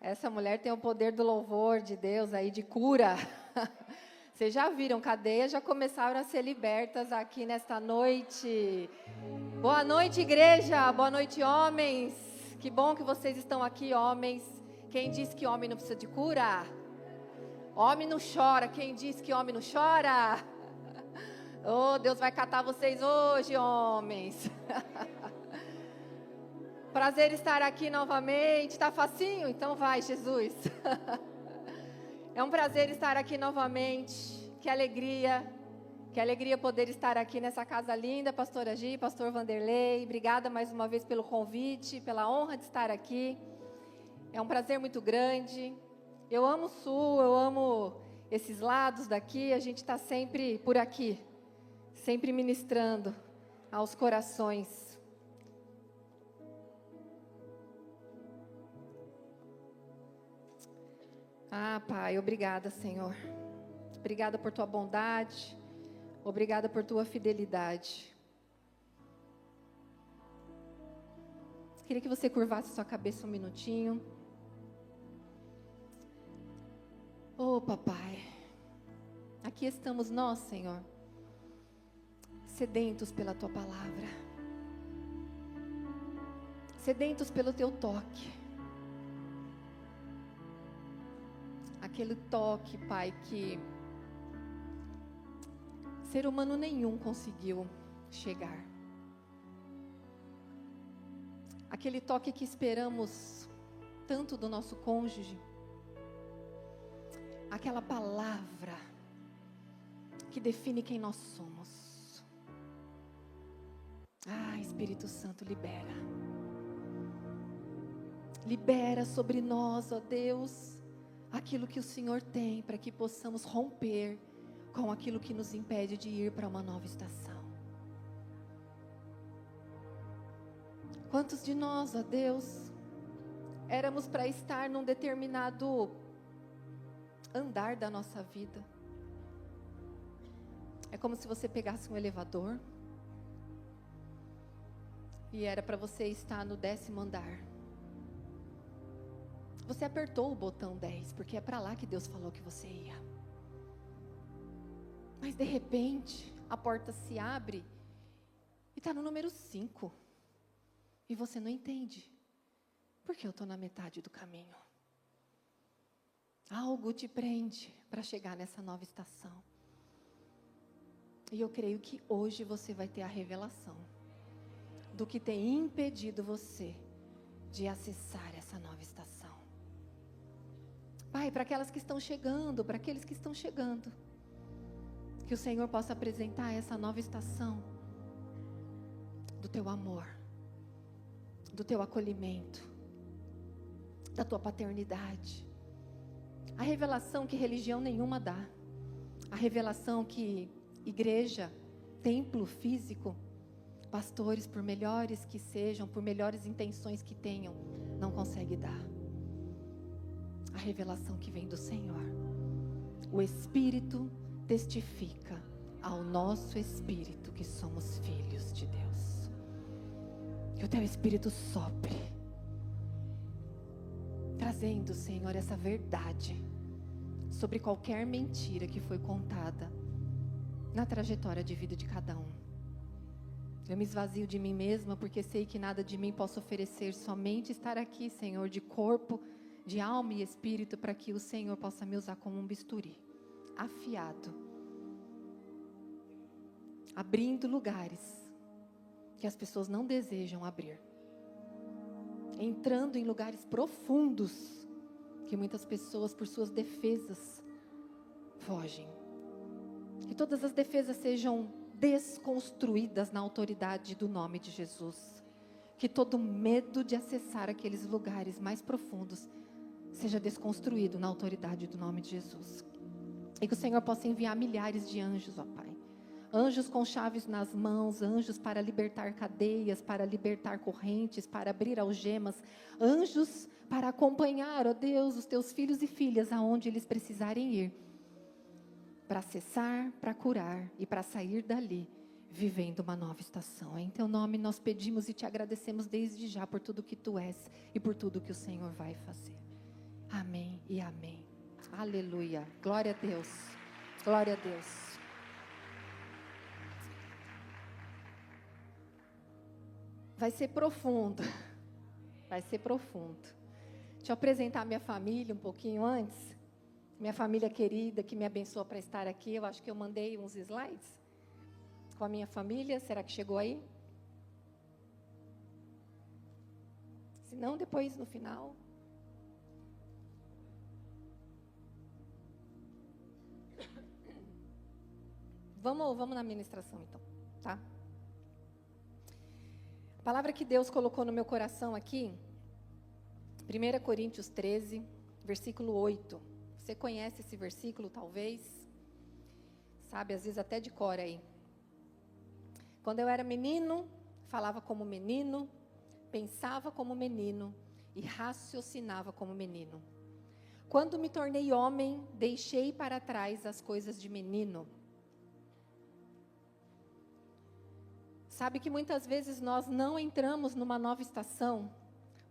Essa mulher tem o poder do louvor de Deus aí, de cura. Vocês já viram, cadeias já começaram a ser libertas aqui nesta noite. Boa noite, igreja. Boa noite, homens. Que bom que vocês estão aqui, homens. Quem disse que homem não precisa de cura? Homem não chora. Quem disse que homem não chora? Oh, Deus vai catar vocês hoje, homens. Prazer estar aqui novamente. Tá facinho? Então vai, Jesus. É um prazer estar aqui novamente. Que alegria poder estar aqui nessa casa linda, pastora Gi, pastor Vanderlei. Obrigada mais uma vez pelo convite, pela honra de estar aqui. É um prazer muito grande. Eu amo o Sul, eu amo esses lados daqui. A gente está sempre por aqui, sempre ministrando aos corações. Ah, Pai, obrigada, Senhor. Obrigada por Tua bondade. Obrigada por Tua fidelidade. Queria que você curvasse sua cabeça um minutinho. Oh, Papai. Aqui estamos nós, Senhor, sedentos pela Tua palavra. Sedentos pelo Teu toque. Aquele toque, Pai, que ser humano nenhum conseguiu chegar. Aquele toque que esperamos tanto do nosso cônjuge. Aquela palavra que define quem nós somos. Ah, Espírito Santo, libera. Libera sobre nós, ó Deus, aquilo que o Senhor tem para que possamos romper com aquilo que nos impede de ir para uma nova estação. Quantos de nós, ó Deus, éramos para estar num determinado andar da nossa vida? É como se você pegasse um elevador e era para você estar no 10º andar. Você apertou o botão 10, porque é para lá que Deus falou que você ia. Mas de repente, a porta se abre e está no número 5. E você não entende. Porque eu estou na metade do caminho. Algo te prende para chegar nessa nova estação. E eu creio que hoje você vai ter a revelação do que tem impedido você de acessar essa nova estação. Pai, para aquelas que estão chegando, para aqueles que estão chegando, que o Senhor possa apresentar essa nova estação do Teu amor, do Teu acolhimento, da Tua paternidade. A revelação que religião nenhuma dá. A revelação que igreja, templo físico, pastores, por melhores que sejam, por melhores intenções que tenham, não consegue dar. A revelação que vem do Senhor. O Espírito testifica ao nosso espírito que somos filhos de Deus. Que o Teu Espírito sopre, trazendo, Senhor, essa verdade sobre qualquer mentira que foi contada na trajetória de vida de cada um. Eu me esvazio de mim mesma, porque sei que nada de mim posso oferecer, somente estar aqui, Senhor, de corpo, de alma e espírito, para que o Senhor possa me usar como um bisturi, afiado, abrindo lugares que as pessoas não desejam abrir, entrando em lugares profundos que muitas pessoas, por suas defesas, fogem. Que todas as defesas sejam desconstruídas na autoridade do nome de Jesus. Que todo medo de acessar aqueles lugares mais profundos seja desconstruído na autoridade do nome de Jesus. E que o Senhor possa enviar milhares de anjos, ó Pai. Anjos com chaves nas mãos, anjos para libertar cadeias, para libertar correntes, para abrir algemas, anjos para acompanhar, ó Deus, os Teus filhos e filhas aonde eles precisarem ir, para acessar, para curar e para sair dali, vivendo uma nova estação. Em Teu nome nós pedimos e Te agradecemos desde já por tudo que Tu és e por tudo que o Senhor vai fazer. Amém e amém. Aleluia. Glória a Deus. Glória a Deus. Vai ser profundo. Vai ser profundo. Deixa eu apresentar minha família um pouquinho antes. Minha família querida que me abençoou para estar aqui. Eu acho que eu mandei uns slides com a minha família. Será que chegou aí? Se não, depois no final. Vamos na ministração então, tá? A palavra que Deus colocou no meu coração aqui, 1 Coríntios 13, versículo 8. Você conhece esse versículo, talvez? Sabe, às vezes até de cor aí. Quando eu era menino, falava como menino, pensava como menino e raciocinava como menino. Quando me tornei homem, deixei para trás as coisas de menino. Sabe que muitas vezes nós não entramos numa nova estação,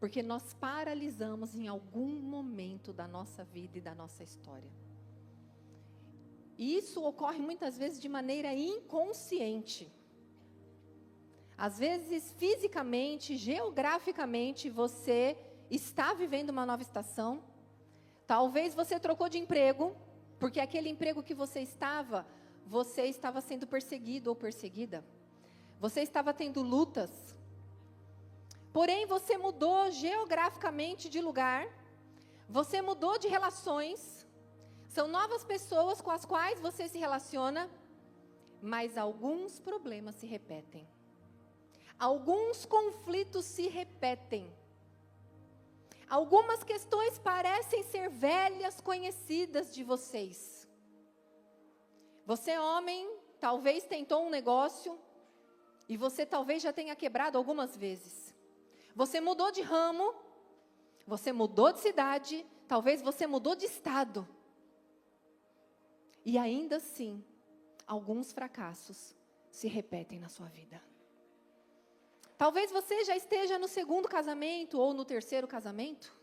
porque nós paralisamos em algum momento da nossa vida e da nossa história. E isso ocorre muitas vezes de maneira inconsciente. Às vezes, fisicamente, geograficamente, você está vivendo uma nova estação. Talvez você trocou de emprego, porque aquele emprego que você estava sendo perseguido ou perseguida. Você estava tendo lutas. Porém, você mudou geograficamente de lugar. Você mudou de relações. São novas pessoas com as quais você se relaciona. Mas alguns problemas se repetem. Alguns conflitos se repetem. Algumas questões parecem ser velhas conhecidas de vocês. Você, homem, talvez tentou um negócio. E você talvez já tenha quebrado algumas vezes. Você mudou de ramo, você mudou de cidade, talvez você mudou de estado. E ainda assim, alguns fracassos se repetem na sua vida. Talvez você já esteja no segundo casamento ou no terceiro casamento.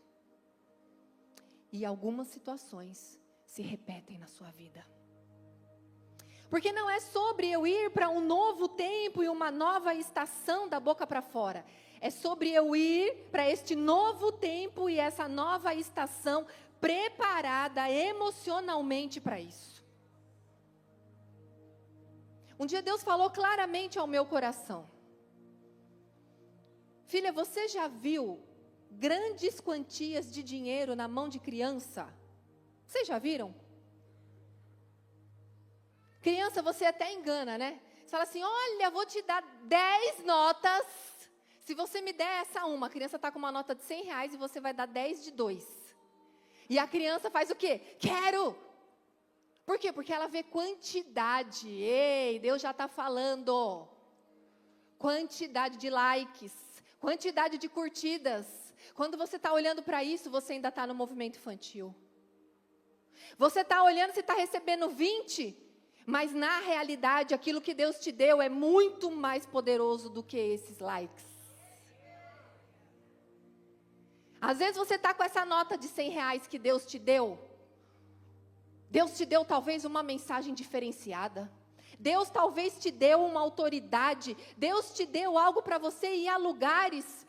E algumas situações se repetem na sua vida. Porque não é sobre eu ir para um novo tempo e uma nova estação da boca para fora. É sobre eu ir para este novo tempo e essa nova estação preparada emocionalmente para isso. Um dia Deus falou claramente ao meu coração. Filha, você já viu grandes quantias de dinheiro na mão de criança? Vocês já viram? Criança, você até engana, né? Você fala assim, olha, vou te dar 10 notas. Se você me der essa uma, a criança está com uma nota de R$100 e você vai dar 10 de 2. E a criança faz o quê? Quero! Por quê? Porque ela vê quantidade. Ei, Deus já está falando. Quantidade de likes, quantidade de curtidas. Quando você está olhando para isso, você ainda está no movimento infantil. Você está olhando, você está recebendo 20, mas na realidade, aquilo que Deus te deu é muito mais poderoso do que esses likes. Às vezes você está com essa nota de R$100 que Deus te deu. Deus te deu talvez uma mensagem diferenciada. Deus talvez te deu uma autoridade. Deus te deu algo para você ir a lugares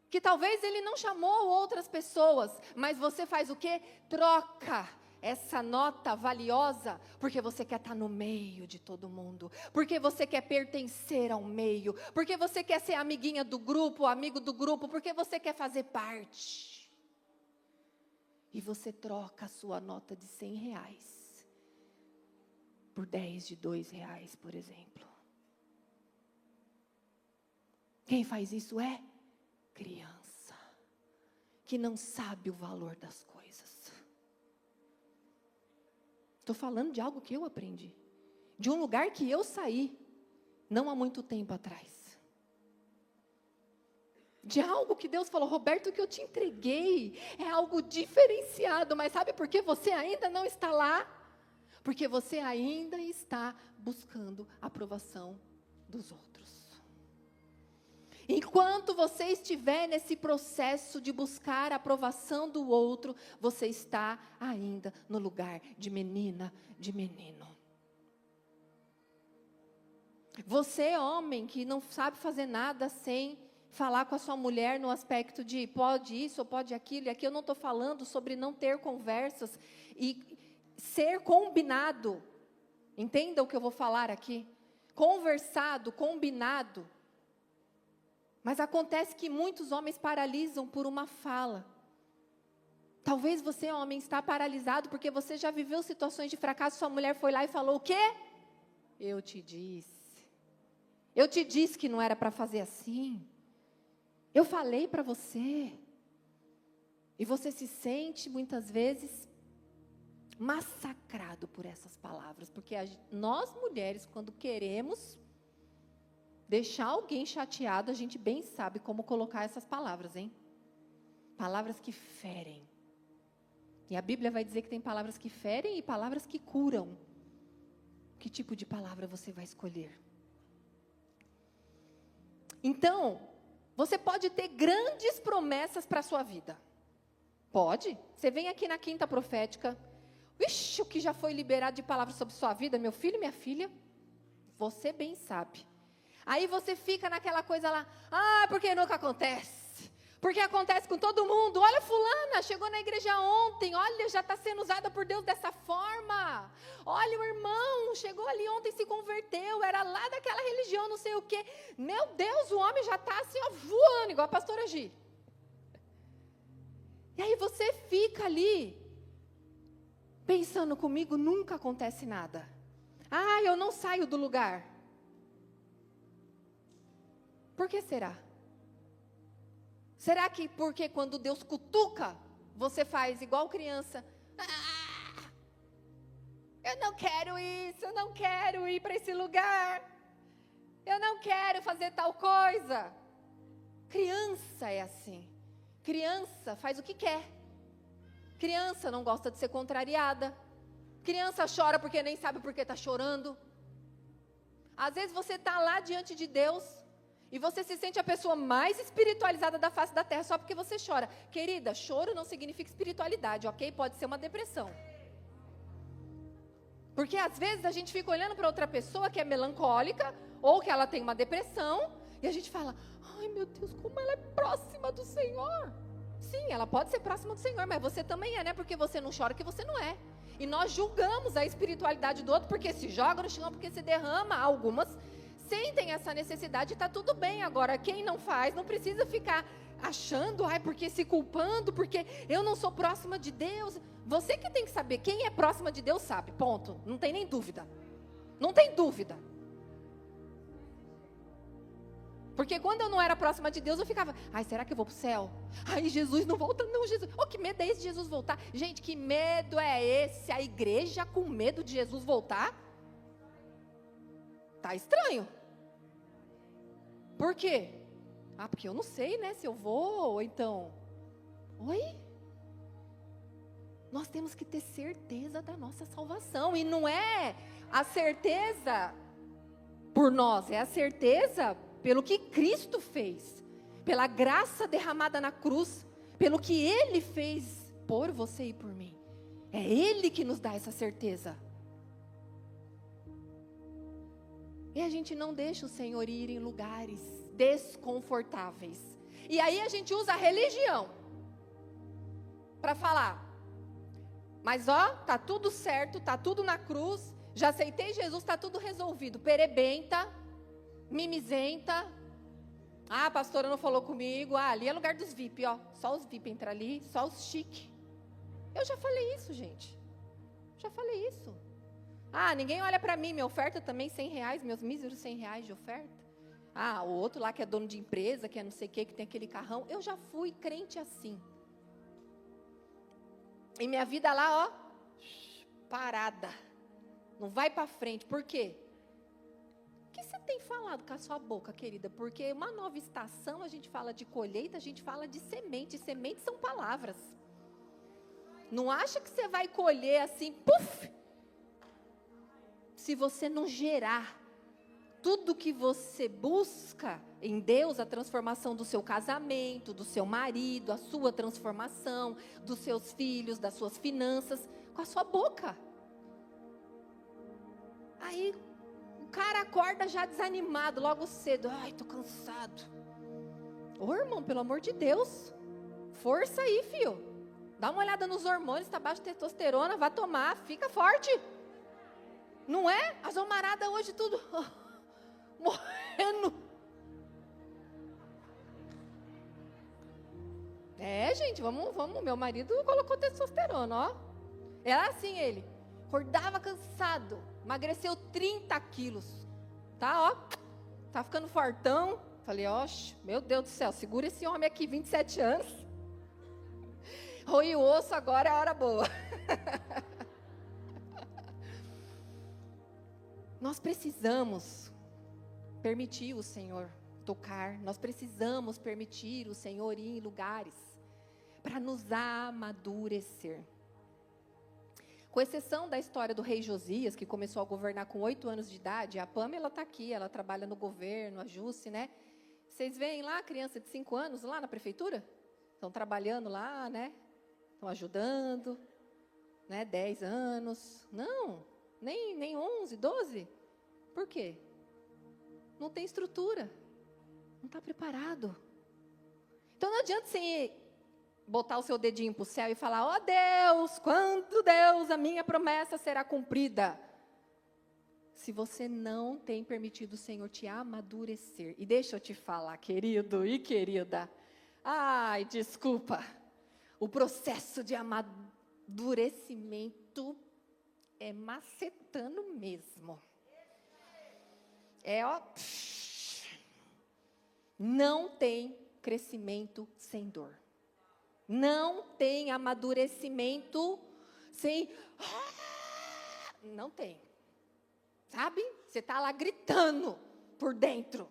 que talvez Ele não chamou outras pessoas. Mas você faz o quê? Troca essa nota valiosa, porque você quer estar no meio de todo mundo, porque você quer pertencer ao meio, porque você quer ser amiguinha do grupo, amigo do grupo, porque você quer fazer parte. E você troca a sua nota de R$100 por 10 de R$2, por exemplo. Quem faz isso é criança, que não sabe o valor das coisas. Estou falando de algo que eu aprendi. De um lugar que eu saí, não há muito tempo atrás. De algo que Deus falou, Roberto, o que eu te entreguei é algo diferenciado. Mas sabe por que você ainda não está lá? Porque você ainda está buscando a aprovação dos outros. Enquanto você estiver nesse processo de buscar a aprovação do outro, você está ainda no lugar de menina, de menino. Você, homem, que não sabe fazer nada sem falar com a sua mulher no aspecto de pode isso ou pode aquilo, e aqui eu não estou falando sobre não ter conversas e ser combinado. Entenda o que eu vou falar aqui. Conversado, combinado. Mas acontece que muitos homens paralisam por uma fala. Talvez você, homem, está paralisado porque você já viveu situações de fracasso, sua mulher foi lá e falou o quê? Eu te disse. Eu te disse que não era para fazer assim. Eu falei para você. E você se sente, muitas vezes, massacrado por essas palavras. Porque nós, mulheres, quando queremos deixar alguém chateado, a gente bem sabe como colocar essas palavras, hein? Palavras que ferem. E a Bíblia vai dizer que tem palavras que ferem e palavras que curam. Que tipo de palavra você vai escolher? Então, você pode ter grandes promessas para a sua vida. Pode. Você vem aqui na quinta profética. Ixi, o que já foi liberado de palavras sobre sua vida, meu filho e minha filha, você bem sabe. Aí você fica naquela coisa lá, porque nunca acontece. Porque acontece com todo mundo. Olha fulana, chegou na igreja ontem, olha, já está sendo usada por Deus dessa forma. Olha o irmão, chegou ali ontem, se converteu, era lá daquela religião, não sei o quê. Meu Deus, o homem já está assim, ó, voando, igual a pastora Gi. E aí você fica ali, pensando comigo, nunca acontece nada. Eu não saio do lugar. Por que será? Será que porque quando Deus cutuca, você faz igual criança? Eu não quero isso, eu não quero ir para esse lugar. Eu não quero fazer tal coisa. Criança é assim. Criança faz o que quer. Criança não gosta de ser contrariada. Criança chora porque nem sabe por que está chorando. Às vezes você está lá diante de Deus e você se sente a pessoa mais espiritualizada da face da terra só porque você chora. Querida, choro não significa espiritualidade, ok? Pode ser uma depressão. Porque às vezes a gente fica olhando para outra pessoa que é melancólica ou que ela tem uma depressão e a gente fala, ai meu Deus, como ela é próxima do Senhor. Sim, ela pode ser próxima do Senhor, mas você também é, né? Porque você não chora que você não é. E nós julgamos a espiritualidade do outro porque se joga no chão, porque se derrama. Algumas sentem essa necessidade e está tudo bem. Agora, quem não faz, não precisa ficar achando, porque se culpando, porque eu não sou próxima de Deus. Você que tem que saber, quem é próxima de Deus sabe, ponto. Não tem nem dúvida. Não tem dúvida. Porque quando eu não era próxima de Deus, eu ficava, será que eu vou para o céu? Jesus não volta, não, Jesus. Que medo é esse de Jesus voltar? Gente, que medo é esse? A igreja com medo de Jesus voltar? Tá estranho. Por quê? Porque eu não sei, né, se eu vou, ou então... Oi? Nós temos que ter certeza da nossa salvação. E não é a certeza por nós, é a certeza pelo que Cristo fez, pela graça derramada na cruz, pelo que Ele fez por você e por mim. É Ele que nos dá essa certeza. E a gente não deixa o Senhor ir em lugares desconfortáveis. E aí a gente usa a religião para falar, mas tá tudo certo, tá tudo na cruz, já aceitei Jesus, tá tudo resolvido. Perebenta, mimizenta. A pastora não falou comigo. Ali é lugar dos VIP, só os VIP entram ali, só os chique. Eu já falei isso, gente. Já falei isso. Ninguém olha para mim, minha oferta também R$100, meus míseros R$100 de oferta. O outro lá que é dono de empresa, que é não sei o que tem aquele carrão. Eu já fui crente assim. E minha vida lá, parada. Não vai para frente. Por quê? O que você tem falado com a sua boca, querida? Porque uma nova estação, a gente fala de colheita, a gente fala de semente. Sementes são palavras. Não acha que você vai colher assim, puf! Se você não gerar tudo que você busca em Deus, a transformação do seu casamento, do seu marido, a sua transformação, dos seus filhos, das suas finanças, com a sua boca. Aí o cara acorda já desanimado, logo cedo. Ai, tô cansado. Ô irmão, pelo amor de Deus, força aí, filho. Dá uma olhada nos hormônios, tá baixo de testosterona, vai tomar, fica forte. Não é? As homaradas hoje tudo morrendo. Gente, vamos. Meu marido colocou testosterona, ó. Era assim ele. Acordava cansado. Emagreceu 30 quilos. Tá, ó. Tá ficando fortão. Falei, ó, meu Deus do céu, segura esse homem aqui, 27 anos. Roe o osso, agora é a hora boa. Nós precisamos permitir o Senhor tocar. Nós precisamos permitir o Senhor ir em lugares para nos amadurecer. Com exceção da história do rei Josias, que começou a governar com 8 anos de idade, a Pamela está aqui, ela trabalha no governo, a Jusce, né? Vocês veem lá a criança de 5 anos lá na prefeitura? Estão trabalhando lá, né? Estão ajudando, né? 10 anos. Não, nem 11, 12. Por quê? Não tem estrutura. Não está preparado. Então não adianta você botar o seu dedinho para o céu e falar, ó Deus, quando Deus, a minha promessa será cumprida. Se você não tem permitido o Senhor te amadurecer. E deixa eu te falar, querido e querida. Ai, desculpa. O processo de amadurecimento é macetano mesmo. Ó. Não tem crescimento sem dor. Não tem amadurecimento sem... Não tem. Sabe? Você está lá gritando por dentro.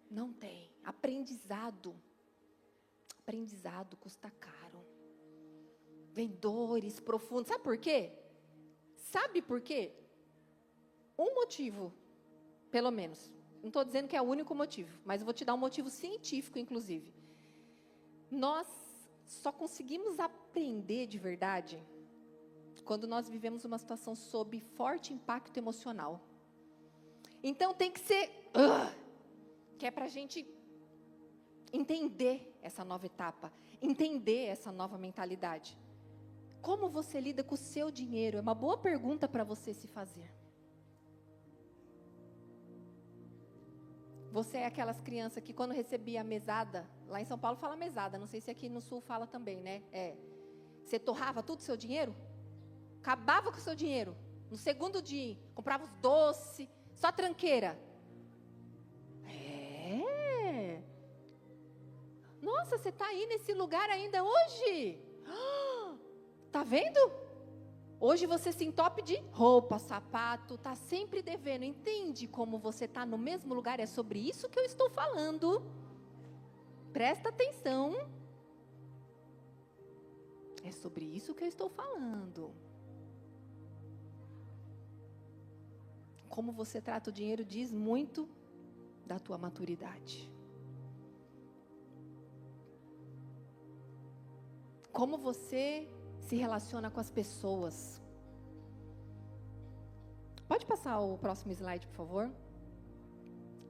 Não tem. Aprendizado custa caro. Vem dores profundas. Sabe por quê? Sabe por quê? Um motivo, pelo menos. Não estou dizendo que é o único motivo, mas eu vou te dar um motivo científico, inclusive. Nós só conseguimos aprender de verdade quando nós vivemos uma situação sob forte impacto emocional. Então tem que ser, que é para a gente entender essa nova etapa, entender essa nova mentalidade. Como você lida com o seu dinheiro? É uma boa pergunta para você se fazer. Você é aquelas crianças que quando recebia a mesada, lá em São Paulo fala mesada, não sei se aqui no Sul fala também, né? Você torrava tudo o seu dinheiro? Acabava com o seu dinheiro. No segundo dia, comprava os doces, só tranqueira. Nossa, você está aí nesse lugar ainda hoje? Tá vendo? Hoje você se entope de roupa, sapato, está sempre devendo. Entende como você está no mesmo lugar? É sobre isso que eu estou falando. Presta atenção. É sobre isso que eu estou falando. Como você trata o dinheiro diz muito da tua maturidade. Como você se relaciona com as pessoas. Pode passar o próximo slide, por favor?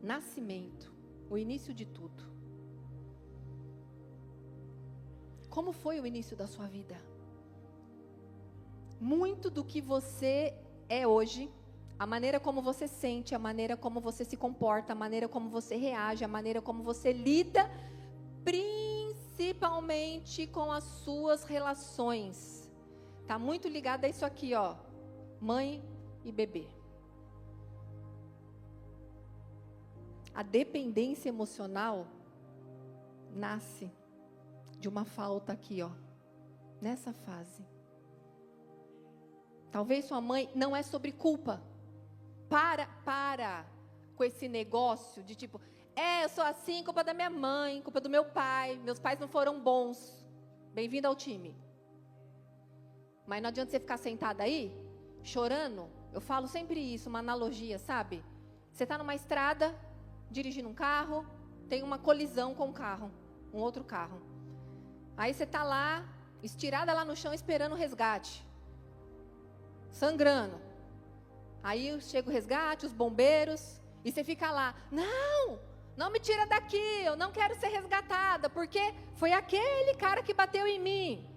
Nascimento, o início de tudo. Como foi o início da sua vida? Muito do que você é hoje, a maneira como você sente, a maneira como você se comporta, a maneira como você reage, a maneira como você lida, principalmente com as suas relações. Está muito ligado a isso aqui, ó. Mãe e bebê. A dependência emocional nasce de uma falta aqui, ó. Nessa fase. Talvez sua mãe, não é sobre culpa. Para com esse negócio de tipo, eu sou assim, culpa da minha mãe, culpa do meu pai, meus pais não foram bons. Bem-vindo ao time. Mas não adianta você ficar sentada aí, chorando. Eu falo sempre isso, uma analogia, sabe? Você está numa estrada, dirigindo um carro, tem uma colisão com um outro carro. Aí você está lá, estirada lá no chão, esperando o resgate. Sangrando. Aí chega o resgate, os bombeiros, e você fica lá, não me tira daqui, eu não quero ser resgatada, porque foi aquele cara que bateu em mim.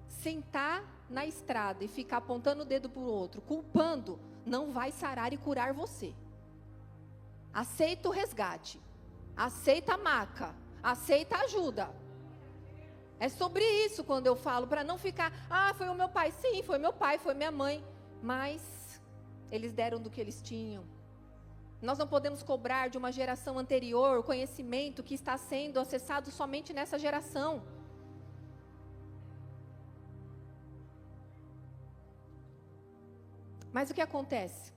Sentar na estrada e ficar apontando o dedo para o outro, culpando, não vai sarar e curar você. Aceita o resgate, aceita a maca, aceita a ajuda. É sobre isso quando eu falo, para não ficar, foi o meu pai. Sim, foi meu pai, foi minha mãe, mas eles deram do que eles tinham. Nós não podemos cobrar de uma geração anterior o conhecimento que está sendo acessado somente nessa geração. Mas o que acontece?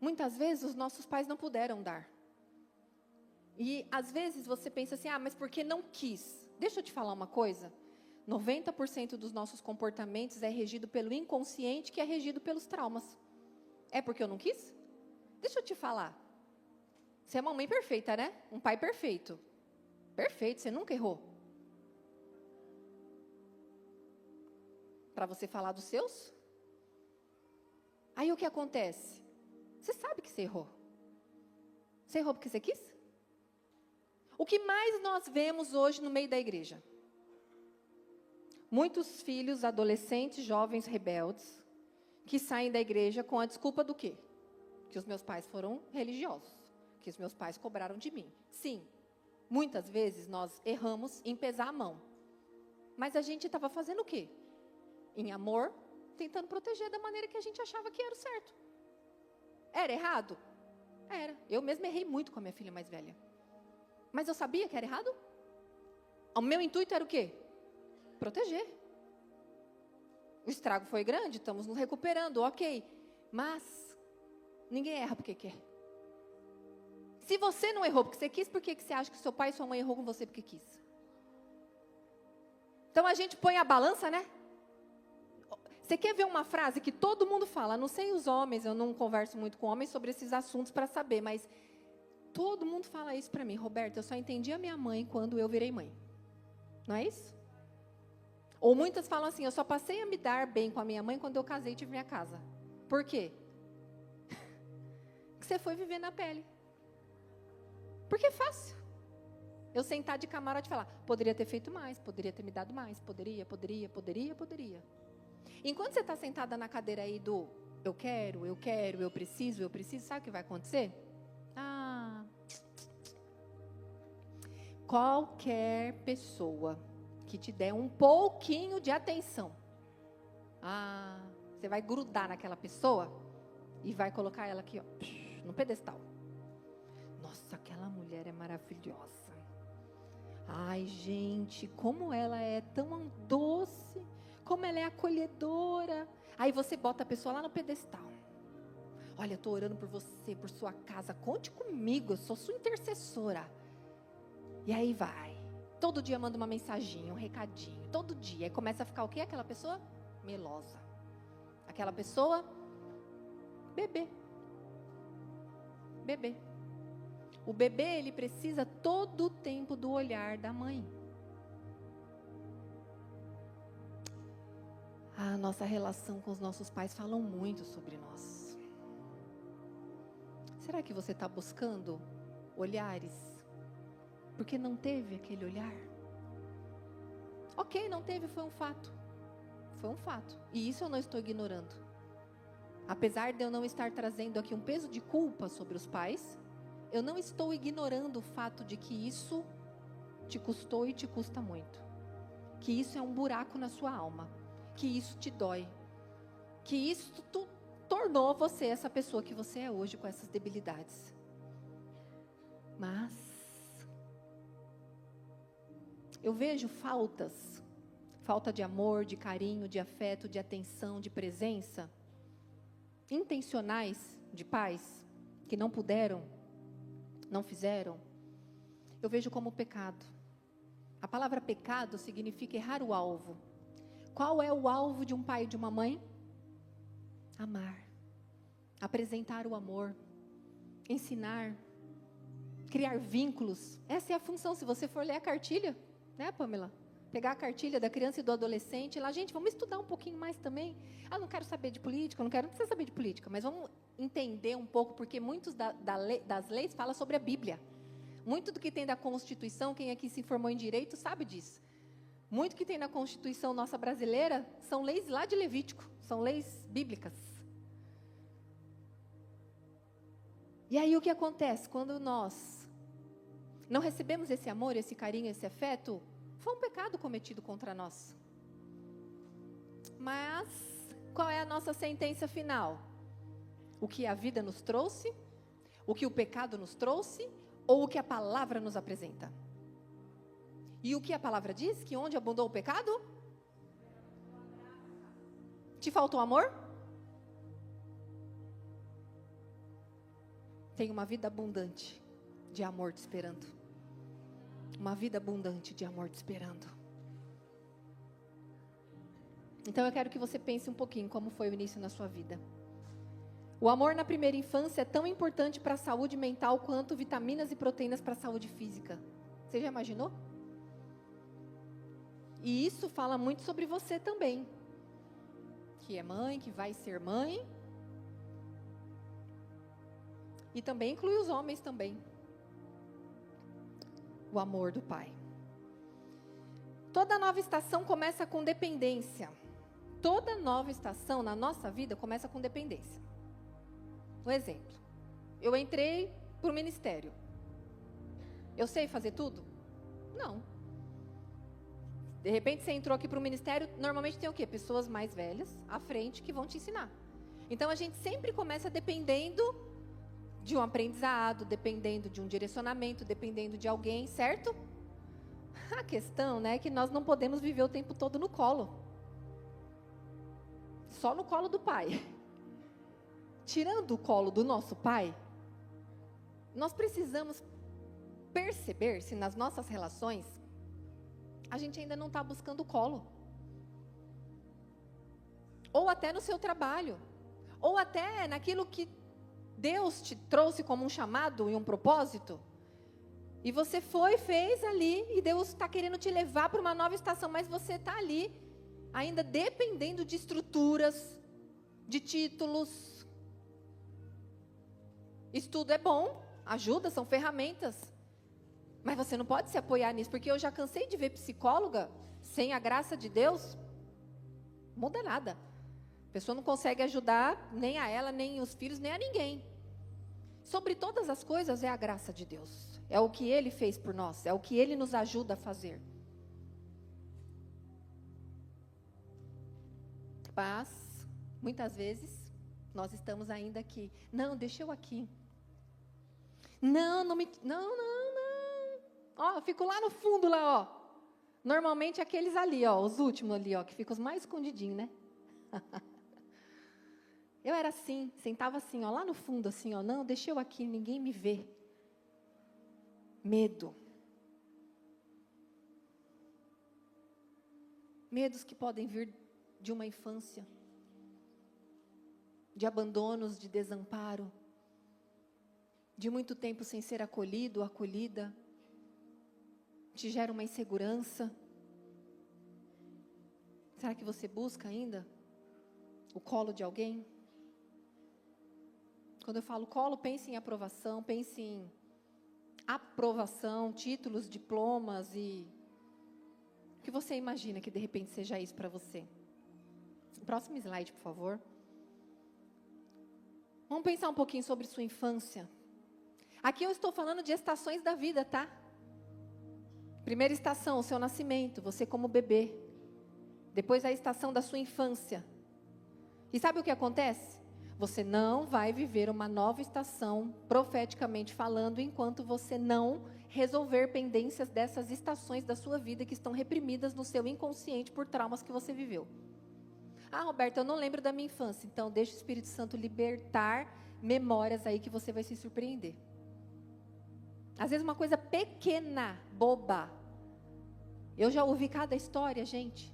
Muitas vezes os nossos pais não puderam dar. E às vezes você pensa assim, mas porque não quis. Deixa eu te falar uma coisa. 90% dos nossos comportamentos é regido pelo inconsciente, que é regido pelos traumas. É porque eu não quis? Deixa eu te falar. Você é uma mãe perfeita, né? Um pai perfeito. Perfeito, você nunca errou. Para você falar dos seus? Aí o que acontece? Você sabe que você errou. Você errou porque você quis? O que mais nós vemos hoje no meio da igreja? Muitos filhos, adolescentes, jovens rebeldes, que saem da igreja com a desculpa do quê? Que os meus pais foram religiosos, que os meus pais cobraram de mim. Sim, muitas vezes nós erramos em pesar a mão. Mas a gente estava fazendo o quê? Em amor, tentando proteger da maneira que a gente achava que era o certo. Era errado? Era. Eu mesma errei muito com a minha filha mais velha. Mas eu sabia que era errado? O meu intuito era o quê? Proteger. O estrago foi grande, estamos nos recuperando, ok. Mas ninguém erra porque quer. Se você não errou porque você quis, por que você acha que seu pai e sua mãe errou com você porque quis? Então a gente põe a balança, né? Você quer ver uma frase que todo mundo fala? Não sei os homens, eu não converso muito com homens sobre esses assuntos para saber, mas todo mundo fala isso para mim. Roberta, eu só entendi a minha mãe quando eu virei mãe. Não é isso? Ou muitas falam assim, eu só passei a me dar bem com a minha mãe quando eu casei e tive minha casa. Por quê? Porque você foi viver na pele. Porque é fácil. Eu sentar de camarote e falar, poderia ter feito mais, poderia ter me dado mais, poderia. Enquanto você está sentada na cadeira aí do eu quero, eu preciso, sabe o que vai acontecer? Qualquer pessoa que te der um pouquinho de atenção, você vai grudar naquela pessoa e vai colocar ela aqui, no pedestal. Nossa, aquela mulher é maravilhosa. Ai, gente, como ela é tão doce, como ela é acolhedora. Aí você bota a pessoa lá no pedestal. Olha, eu estou orando por você, por sua casa, conte comigo, eu sou sua intercessora. E aí vai. Todo dia manda uma mensaginha, um recadinho, todo dia. Aí começa a ficar o quê? Aquela pessoa melosa. Aquela pessoa bebê. O bebê, ele precisa todo o tempo do olhar da mãe. A nossa relação com os nossos pais falam muito sobre nós. Será que você está buscando olhares? Porque não teve aquele olhar? Ok, não teve, foi um fato. E isso eu não estou ignorando. Apesar de eu não estar trazendo aqui um peso de culpa sobre os pais, eu não estou ignorando o fato de que isso te custou e te custa muito. Que isso é um buraco na sua alma. Que isso te dói. Que isso tornou você essa pessoa que você é hoje, com essas debilidades. Mas eu vejo falta de amor, de carinho, de afeto, de atenção, de presença, intencionais de pais que não puderam, não fizeram. Eu vejo como pecado. A palavra pecado significa errar o alvo. Qual é o alvo de um pai e de uma mãe? Amar. apresentar o amor, ensinar, criar vínculos. Essa é a função. Se você for ler a cartilha, né, Pamela? Pegar a cartilha da criança e do adolescente, lá, gente, vamos estudar um pouquinho mais também. Ah, não quero saber de política, não precisa saber de política, mas vamos entender um pouco, porque muitos das leis falam sobre a Bíblia. Muito do que tem da Constituição, quem aqui se formou em direito sabe disso. Muito que tem na Constituição nossa brasileira são leis lá de Levítico, são leis bíblicas. E aí o que acontece? Quando nós não recebemos esse amor, esse carinho, esse afeto, foi um pecado cometido contra nós. Mas qual é a nossa sentença final? O que a vida nos trouxe? O que o pecado nos trouxe? Ou o que a palavra nos apresenta? E o que a palavra diz? Que onde abundou o pecado? Te faltou amor? Tem uma vida abundante de amor te esperando. Uma vida abundante de amor te esperando. Então eu quero que você pense um pouquinho como foi o início na sua vida. O amor na primeira infância é tão importante para a saúde mental quanto vitaminas e proteínas para a saúde física. Você já imaginou? E isso fala muito sobre você também. Que é mãe, que vai ser mãe. E também inclui os homens também. O amor do pai. Toda nova estação começa com dependência. Toda nova estação na nossa vida começa com dependência. Um exemplo. Eu entrei para o ministério. Eu sei fazer tudo? Não. De repente você entrou aqui para o ministério, normalmente tem o quê? Pessoas mais velhas à frente que vão te ensinar. Então a gente sempre começa dependendo de um aprendizado, dependendo de um direcionamento, dependendo de alguém, certo? A questão, né, é que nós não podemos viver o tempo todo no colo. Só no colo do pai. Tirando o colo do nosso pai, nós precisamos perceber se nas nossas relações a gente ainda não está buscando o colo. Ou até no seu trabalho. Ou até naquilo que Deus te trouxe como um chamado e um propósito. E você fez ali, e Deus está querendo te levar para uma nova estação, mas você está ali, ainda dependendo de estruturas, de títulos. Estudo é bom, ajuda, são ferramentas. Mas você não pode se apoiar nisso, porque eu já cansei de ver psicóloga, sem a graça de Deus, não muda nada. A pessoa não consegue ajudar nem a ela, nem os filhos, nem a ninguém. Sobre todas as coisas é a graça de Deus. É o que Ele fez por nós, é o que Ele nos ajuda a fazer. Mas, muitas vezes, nós estamos ainda aqui. Não, deixa eu aqui. Não. Ó, eu fico lá no fundo, lá, ó. Normalmente aqueles ali, ó, os últimos ali, ó, que ficam os mais escondidinhos, né? Eu era assim, sentava assim, ó, lá no fundo, assim, ó. Não, deixa eu aqui, ninguém me vê. Medo. Medos que podem vir de uma infância. De abandonos, de desamparo. De muito tempo sem ser acolhido, acolhida. Te gera uma insegurança. Será que você busca ainda o colo de alguém? Quando eu falo colo, pense em aprovação, pense em aprovação, títulos, diplomas e o que você imagina que de repente seja isso para você. Próximo slide, por favor. Vamos pensar um pouquinho sobre sua infância. Aqui eu estou falando de estações da vida, tá? Primeira estação, o seu nascimento, você como bebê. Depois a estação da sua infância. E sabe o que acontece? Você não vai viver uma nova estação, profeticamente falando, enquanto você não resolver pendências dessas estações da sua vida que estão reprimidas no seu inconsciente por traumas que você viveu. Ah, Roberta, eu não lembro da minha infância. Então, deixa o Espírito Santo libertar memórias aí que você vai se surpreender. Às vezes uma coisa pequena, boba. Eu já ouvi cada história, gente,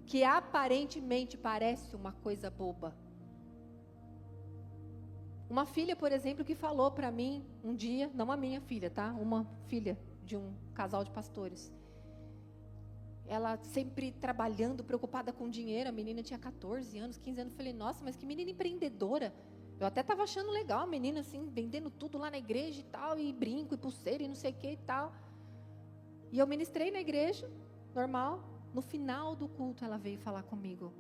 que aparentemente parece uma coisa boba. Uma filha, por exemplo, que falou para mim um dia, não a minha filha, tá? Uma filha de um casal de pastores. Ela sempre trabalhando, preocupada com dinheiro. A menina tinha 14 anos, 15 anos. Eu falei, nossa, mas que menina empreendedora. Eu até estava achando legal a menina assim, vendendo tudo lá na igreja e tal, e brinco, e pulseira, e não sei o que e tal. E eu ministrei na igreja, normal. No final do culto, ela veio falar comigo,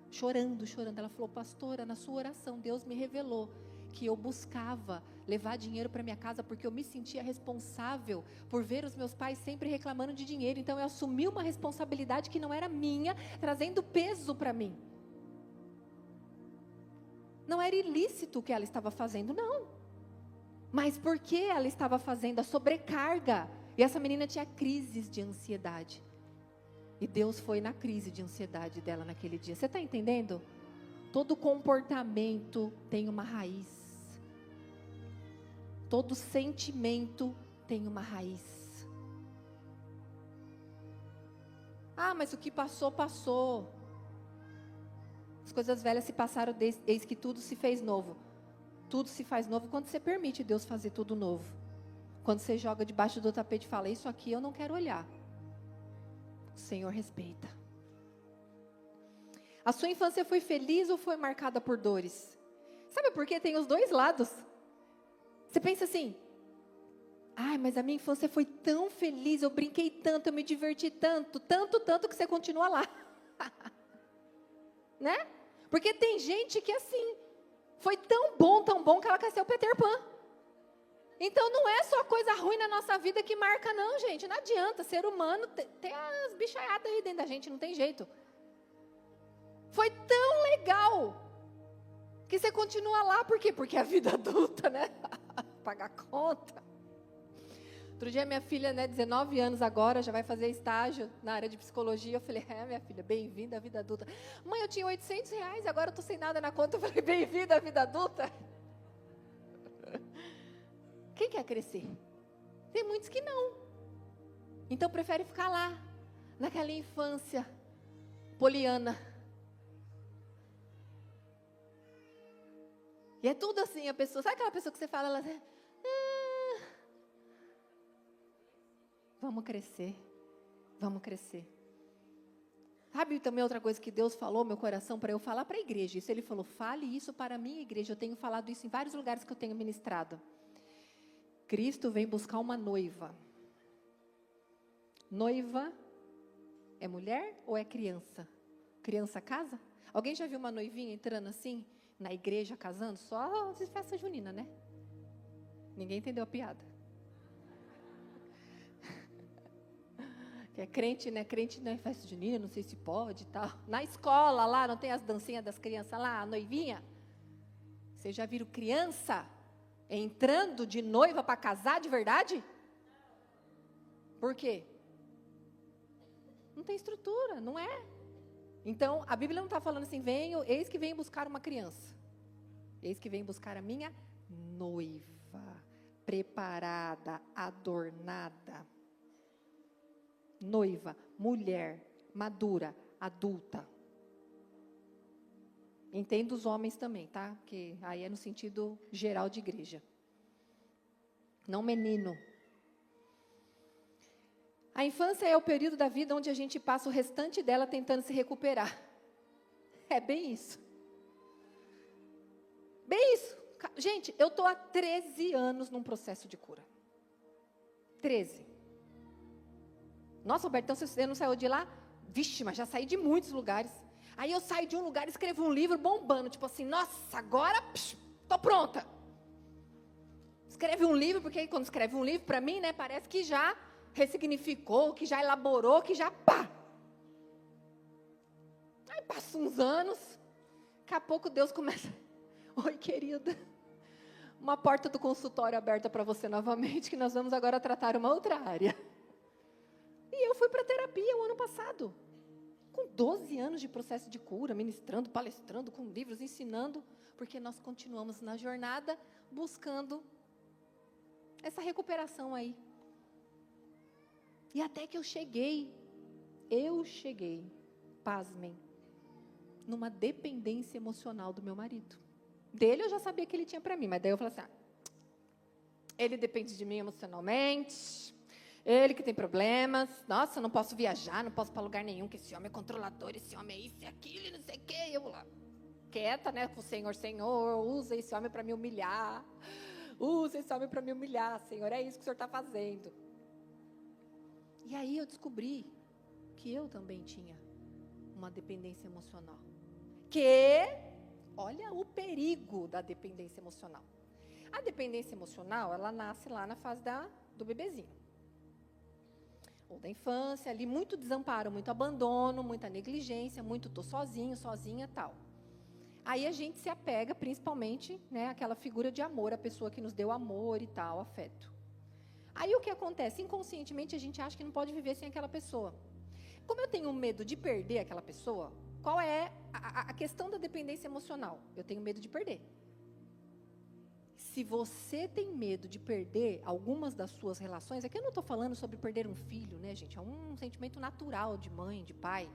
chorando, chorando. Ela falou, pastora, na sua oração, Deus me revelou que eu buscava levar dinheiro para minha casa porque eu me sentia responsável por ver os meus pais sempre reclamando de dinheiro. Então eu assumi uma responsabilidade que não era minha, trazendo peso para mim. Não era ilícito o que ela estava fazendo, não. Mas por que ela estava fazendo a sobrecarga? E essa menina tinha crises de ansiedade. E Deus foi na crise de ansiedade dela naquele dia. Você está entendendo? Todo comportamento tem uma raiz. Todo sentimento tem uma raiz. Ah, mas o que passou, passou. As coisas velhas se passaram, eis que tudo se fez novo. Tudo se faz novo quando você permite Deus fazer tudo novo. Quando você joga debaixo do tapete e fala, isso aqui eu não quero olhar. O Senhor respeita. A sua infância foi feliz ou foi marcada por dores? Sabe por quê? Tem os dois lados. Você pensa assim, ai, mas a minha infância foi tão feliz, eu brinquei tanto, eu me diverti tanto, tanto que você continua lá. Né? Porque tem gente que assim, foi tão bom que ela quer ser o Peter Pan. Então não é só coisa ruim na nossa vida que marca não, gente. Não adianta, ser humano tem as bichaiadas aí dentro da gente, não tem jeito. Foi tão legal que você continua lá, por quê? Porque é a vida adulta, né? Pagar conta. Outro dia minha filha, né, 19 anos agora, já vai fazer estágio na área de psicologia. Eu falei, minha filha, bem-vinda à vida adulta. Mãe, eu tinha R$800, agora eu tô sem nada na conta. Eu falei, bem-vinda à vida adulta. Quem quer crescer? Tem muitos que não. Então prefere ficar lá, naquela infância poliana. E é tudo assim, a pessoa, sabe aquela pessoa que você fala, ela vamos crescer, vamos crescer. Sabe também outra coisa que Deus falou no meu coração para eu falar para a igreja? Isso Ele falou, fale isso para a minha igreja. Eu tenho falado isso em vários lugares que eu tenho ministrado. Cristo vem buscar uma noiva. Noiva é mulher ou é criança? Criança casa? Alguém já viu uma noivinha entrando assim, na igreja casando? Só de festa junina, né? Ninguém entendeu a piada. Que é crente, né? Crente não é festa junina, não sei se pode e tal. Na escola lá, não tem as dancinhas das crianças lá, a noivinha? Vocês já viram criança entrando de noiva para casar de verdade? Por quê? Não tem estrutura, não é? Então, a Bíblia não está falando assim, eis que venho buscar uma criança. Eis que venho buscar a minha noiva, preparada, adornada. Noiva, mulher, madura, adulta. Entendo os homens também, tá? Que aí é no sentido geral de igreja. Não menino. A infância é o período da vida onde a gente passa o restante dela tentando se recuperar. É bem isso. Bem isso. Gente, eu estou há 13 anos num processo de cura. 13. Nossa, Roberto, então você não saiu de lá? Vixe, mas já saí de muitos lugares. Aí eu saio de um lugar e escrevo um livro bombando. Tipo assim, nossa, agora estou pronta. Escreve um livro, porque quando escreve um livro, para mim, né, parece que já ressignificou, que já elaborou, que já pá. Aí passa uns anos, daqui a pouco Deus começa, oi querida, uma porta do consultório aberta para você novamente, que nós vamos agora tratar uma outra área. E eu fui para terapia o ano passado, com 12 anos de processo de cura, ministrando, palestrando, com livros, ensinando, porque nós continuamos na jornada, buscando essa recuperação aí. E até que eu cheguei, pasmem, numa dependência emocional do meu marido. Dele eu já sabia que ele tinha para mim, mas daí eu falei assim, ele depende de mim emocionalmente, ele que tem problemas, nossa, eu não posso viajar, não posso para lugar nenhum, que esse homem é controlador, esse homem é isso e aquilo, e não sei o quê, eu lá, quieta, né, com o Senhor, Senhor, usa esse homem para me humilhar, Senhor, é isso que o Senhor está fazendo. E aí eu descobri que eu também tinha uma dependência emocional. Olha o perigo da dependência emocional. A dependência emocional, ela nasce lá na fase do bebezinho. Ou da infância, ali muito desamparo, muito abandono, muita negligência, muito tô sozinho, sozinha, tal. Aí a gente se apega principalmente, né, àquela figura de amor, a pessoa que nos deu amor e tal, afeto. Aí o que acontece? Inconscientemente a gente acha que não pode viver sem aquela pessoa. Como eu tenho medo de perder aquela pessoa, qual é a questão da dependência emocional? Eu tenho medo de perder. Se você tem medo de perder algumas das suas relações, aqui eu não estou falando sobre perder um filho, né, gente? É um sentimento natural de mãe, de pai.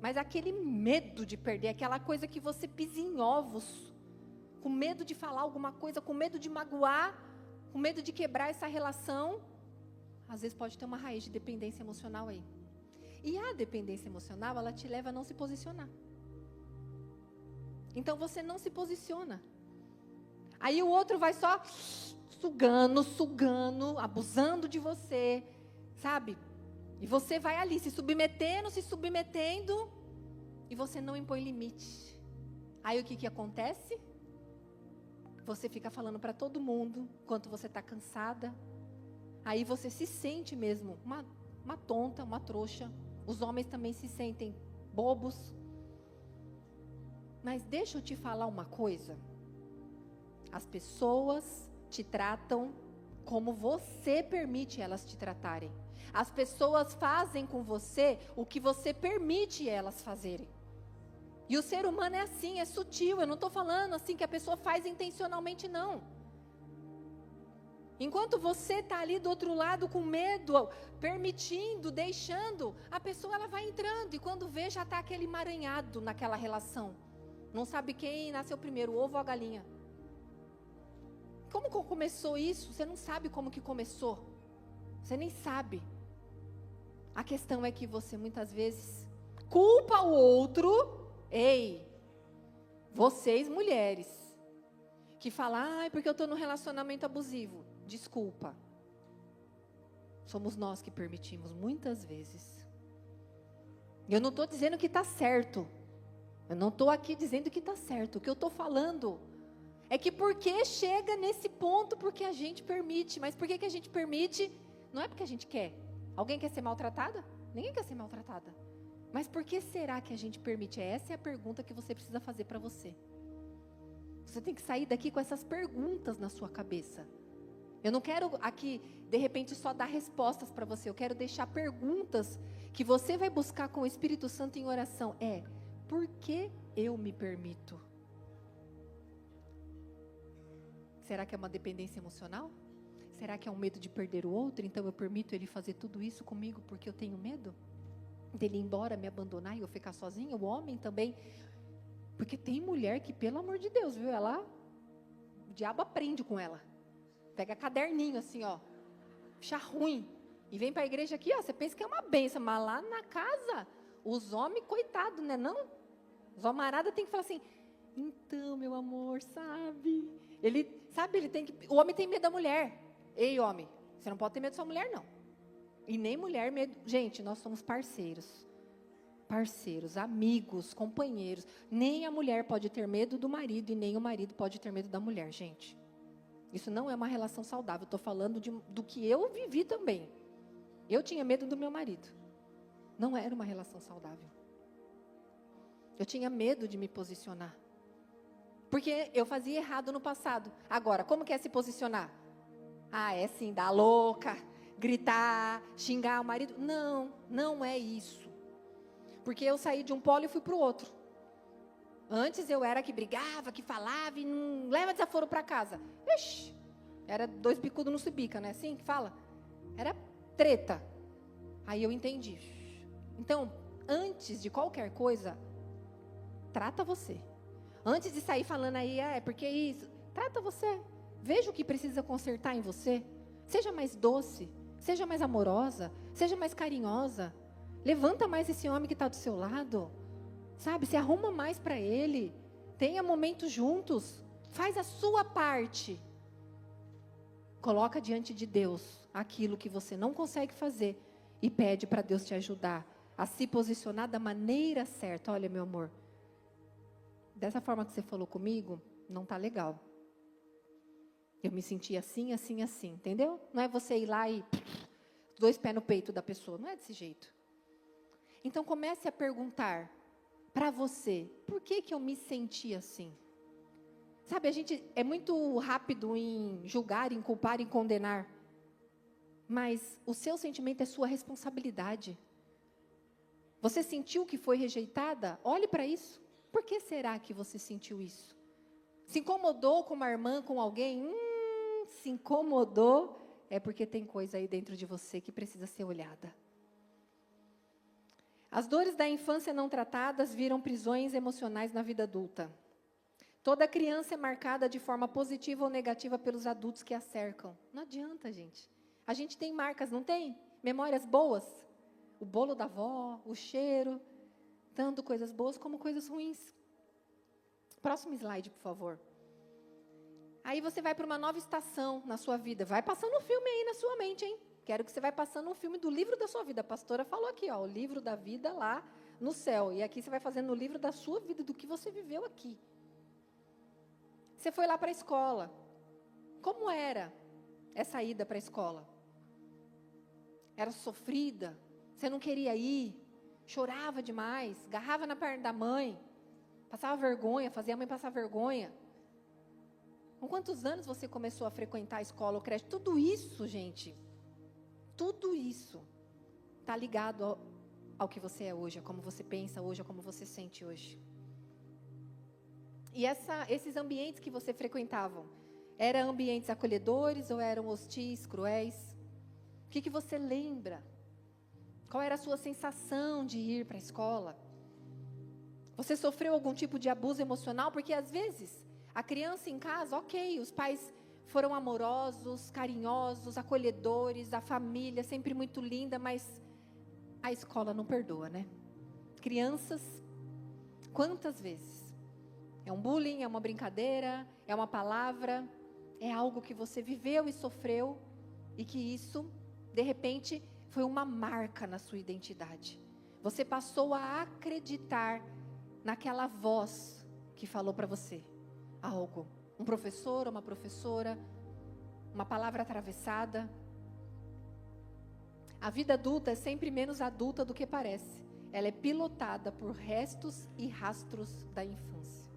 Mas aquele medo de perder, aquela coisa que você pisa em ovos, com medo de falar alguma coisa, com medo de magoar, com medo de quebrar essa relação, às vezes pode ter uma raiz de dependência emocional aí. E a dependência emocional, ela te leva a não se posicionar. Então você não se posiciona. Aí o outro vai só sugando, abusando de você, sabe? E você vai ali se submetendo, e você não impõe limite. Aí o que acontece? Você fica falando para todo mundo quanto você está cansada. Aí você se sente mesmo uma tonta, uma trouxa. Os homens também se sentem bobos. Mas deixa eu te falar uma coisa. As pessoas te tratam como você permite elas te tratarem. As pessoas fazem com você o que você permite elas fazerem. E o ser humano é assim, é sutil. Eu não estou falando assim que a pessoa faz intencionalmente, não. Enquanto você está ali do outro lado com medo, permitindo, deixando, a pessoa ela vai entrando. E quando vê, já está aquele emaranhado naquela relação. Não sabe quem nasceu primeiro, o ovo ou a galinha. Como que começou isso? Você não sabe como que começou. Você nem sabe. A questão é que você muitas vezes culpa o outro. Ei, vocês mulheres, que falam, porque eu estou num relacionamento abusivo. Desculpa. Somos nós que permitimos muitas vezes. Eu não estou dizendo que está certo. Eu não estou aqui dizendo que está certo. O que eu estou falando é que porque chega nesse ponto, porque a gente permite. Mas por que a gente permite? Não é porque a gente quer. Alguém quer ser maltratada? Ninguém quer ser maltratada. Mas por que será que a gente permite? Essa é a pergunta que você precisa fazer para você. Você tem que sair daqui com essas perguntas na sua cabeça. Eu não quero aqui, de repente, só dar respostas para você. Eu quero deixar perguntas que você vai buscar com o Espírito Santo em oração. Por que eu me permito? Será que é uma dependência emocional? Será que é um medo de perder o outro? Então eu permito ele fazer tudo isso comigo porque eu tenho medo dele ir embora, me abandonar e eu ficar sozinha? O homem também. Porque tem mulher que, pelo amor de Deus, viu? O diabo aprende com ela. Pega caderninho assim, ficha ruim. E vem para a igreja aqui, você pensa que é uma bênção. Mas lá na casa, os homens, coitados, né? Não? Os homaradas tem que falar assim, então, meu amor, sabe? O homem tem medo da mulher. Ei, homem, você não pode ter medo da sua mulher, não. E nem mulher, medo. Gente, nós somos parceiros. Parceiros, amigos, companheiros. Nem a mulher pode ter medo do marido e nem o marido pode ter medo da mulher, gente. Isso não é uma relação saudável. Estou falando do que eu vivi também. Eu tinha medo do meu marido. Não era uma relação saudável. Eu tinha medo de me posicionar. Porque eu fazia errado no passado. Agora, como que é se posicionar? É sim, dar louca, gritar, xingar o marido. Não, não é isso. Porque eu saí de um polo e fui para o outro. Antes eu era que brigava, que falava e não leva desaforo para casa. Ixi, era 2 bicudos no cibica, né? Assim que fala? Era treta. Aí eu entendi. Então, antes de qualquer coisa, trata você. Antes de sair falando aí, porque isso, trata você. Veja o que precisa consertar em você. Seja mais doce, seja mais amorosa, seja mais carinhosa. Levanta mais esse homem que está do seu lado. Sabe, se arruma mais para ele. Tenha momentos juntos. Faz a sua parte. Coloca diante de Deus aquilo que você não consegue fazer e pede para Deus te ajudar a se posicionar da maneira certa. Olha, meu amor, dessa forma que você falou comigo, não está legal. Eu me senti assim, assim, assim, entendeu? Não é você ir lá e 2 pés no peito da pessoa, não é desse jeito. Então comece a perguntar para você, por que eu me senti assim? Sabe, a gente é muito rápido em julgar, em culpar, em condenar. Mas o seu sentimento é sua responsabilidade. Você sentiu que foi rejeitada? Olhe para isso. Por que será que você sentiu isso? Se incomodou com uma irmã, com alguém? Se incomodou, é porque tem coisa aí dentro de você que precisa ser olhada. As dores da infância não tratadas viram prisões emocionais na vida adulta. Toda criança é marcada de forma positiva ou negativa pelos adultos que a cercam. Não adianta, gente. A gente tem marcas, não tem? Memórias boas. O bolo da avó, o cheiro. Tanto coisas boas como coisas ruins. Próximo slide, por favor. Aí você vai para uma nova estação na sua vida. Vai passando um filme aí na sua mente, hein? Quero que você vai passando um filme do livro da sua vida. A pastora falou aqui, ó, o livro da vida lá no céu. E aqui você vai fazendo o livro da sua vida, do que você viveu aqui. Você foi lá para a escola. Como era essa ida para a escola? Era sofrida? Você não queria ir? Chorava demais? Agarrava na perna da mãe? Passava vergonha? Fazia a mãe passar vergonha? Com quantos anos você começou a frequentar a escola ou creche? Tudo isso, gente, tudo isso está ligado ao que você é hoje, a como você pensa hoje, a como você sente hoje. E esses ambientes que você frequentava, eram ambientes acolhedores ou eram hostis, cruéis? O que você lembra? Qual era a sua sensação de ir para a escola? Você sofreu algum tipo de abuso emocional? Porque às vezes, a criança em casa, ok, os pais foram amorosos, carinhosos, acolhedores, a família sempre muito linda, mas a escola não perdoa, né? Crianças, quantas vezes? É um bullying, é uma brincadeira, é uma palavra, é algo que você viveu e sofreu, e que isso, de repente, foi uma marca na sua identidade. Você passou a acreditar naquela voz que falou para você algo. Um professor, uma professora, uma palavra atravessada. A vida adulta é sempre menos adulta do que parece. Ela é pilotada por restos e rastros da infância.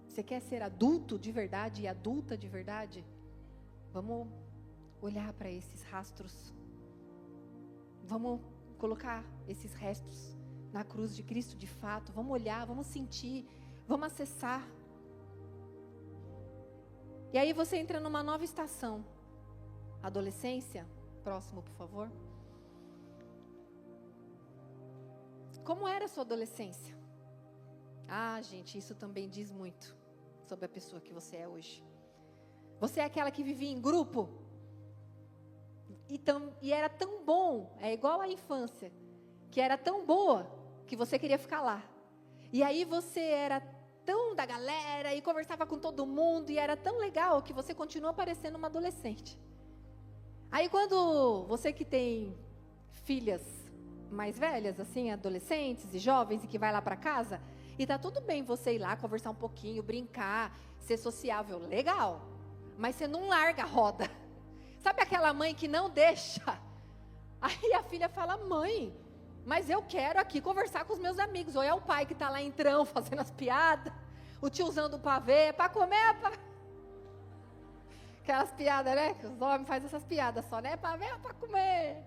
Você quer ser adulto de verdade e adulta de verdade? Vamos olhar para esses rastros. Vamos colocar esses restos na cruz de Cristo de fato. Vamos olhar, vamos sentir, vamos acessar. E aí você entra numa nova estação. Adolescência. Próximo, por favor. Como era a sua adolescência? Ah, gente, isso também diz muito sobre a pessoa que você é hoje. Você é aquela que vivia em grupo? E era tão bom, é igual à infância, que era tão boa, que você queria ficar lá. E aí você era tão da galera, e conversava com todo mundo, e era tão legal, que você continua parecendo uma adolescente. Aí quando você que tem filhas mais velhas, assim, adolescentes e jovens, e que vai lá para casa, e tá tudo bem você ir lá, conversar um pouquinho, brincar, ser sociável, legal. Mas você não larga a roda. Sabe aquela mãe que não deixa? Aí a filha fala, mãe, mas eu quero aqui conversar com os meus amigos. Ou é o pai que está lá entrão, fazendo as piadas, o tiozão do pavê, para comer, aquelas piadas, né? Que os homens fazem essas piadas só, né? Para ver ou para comer?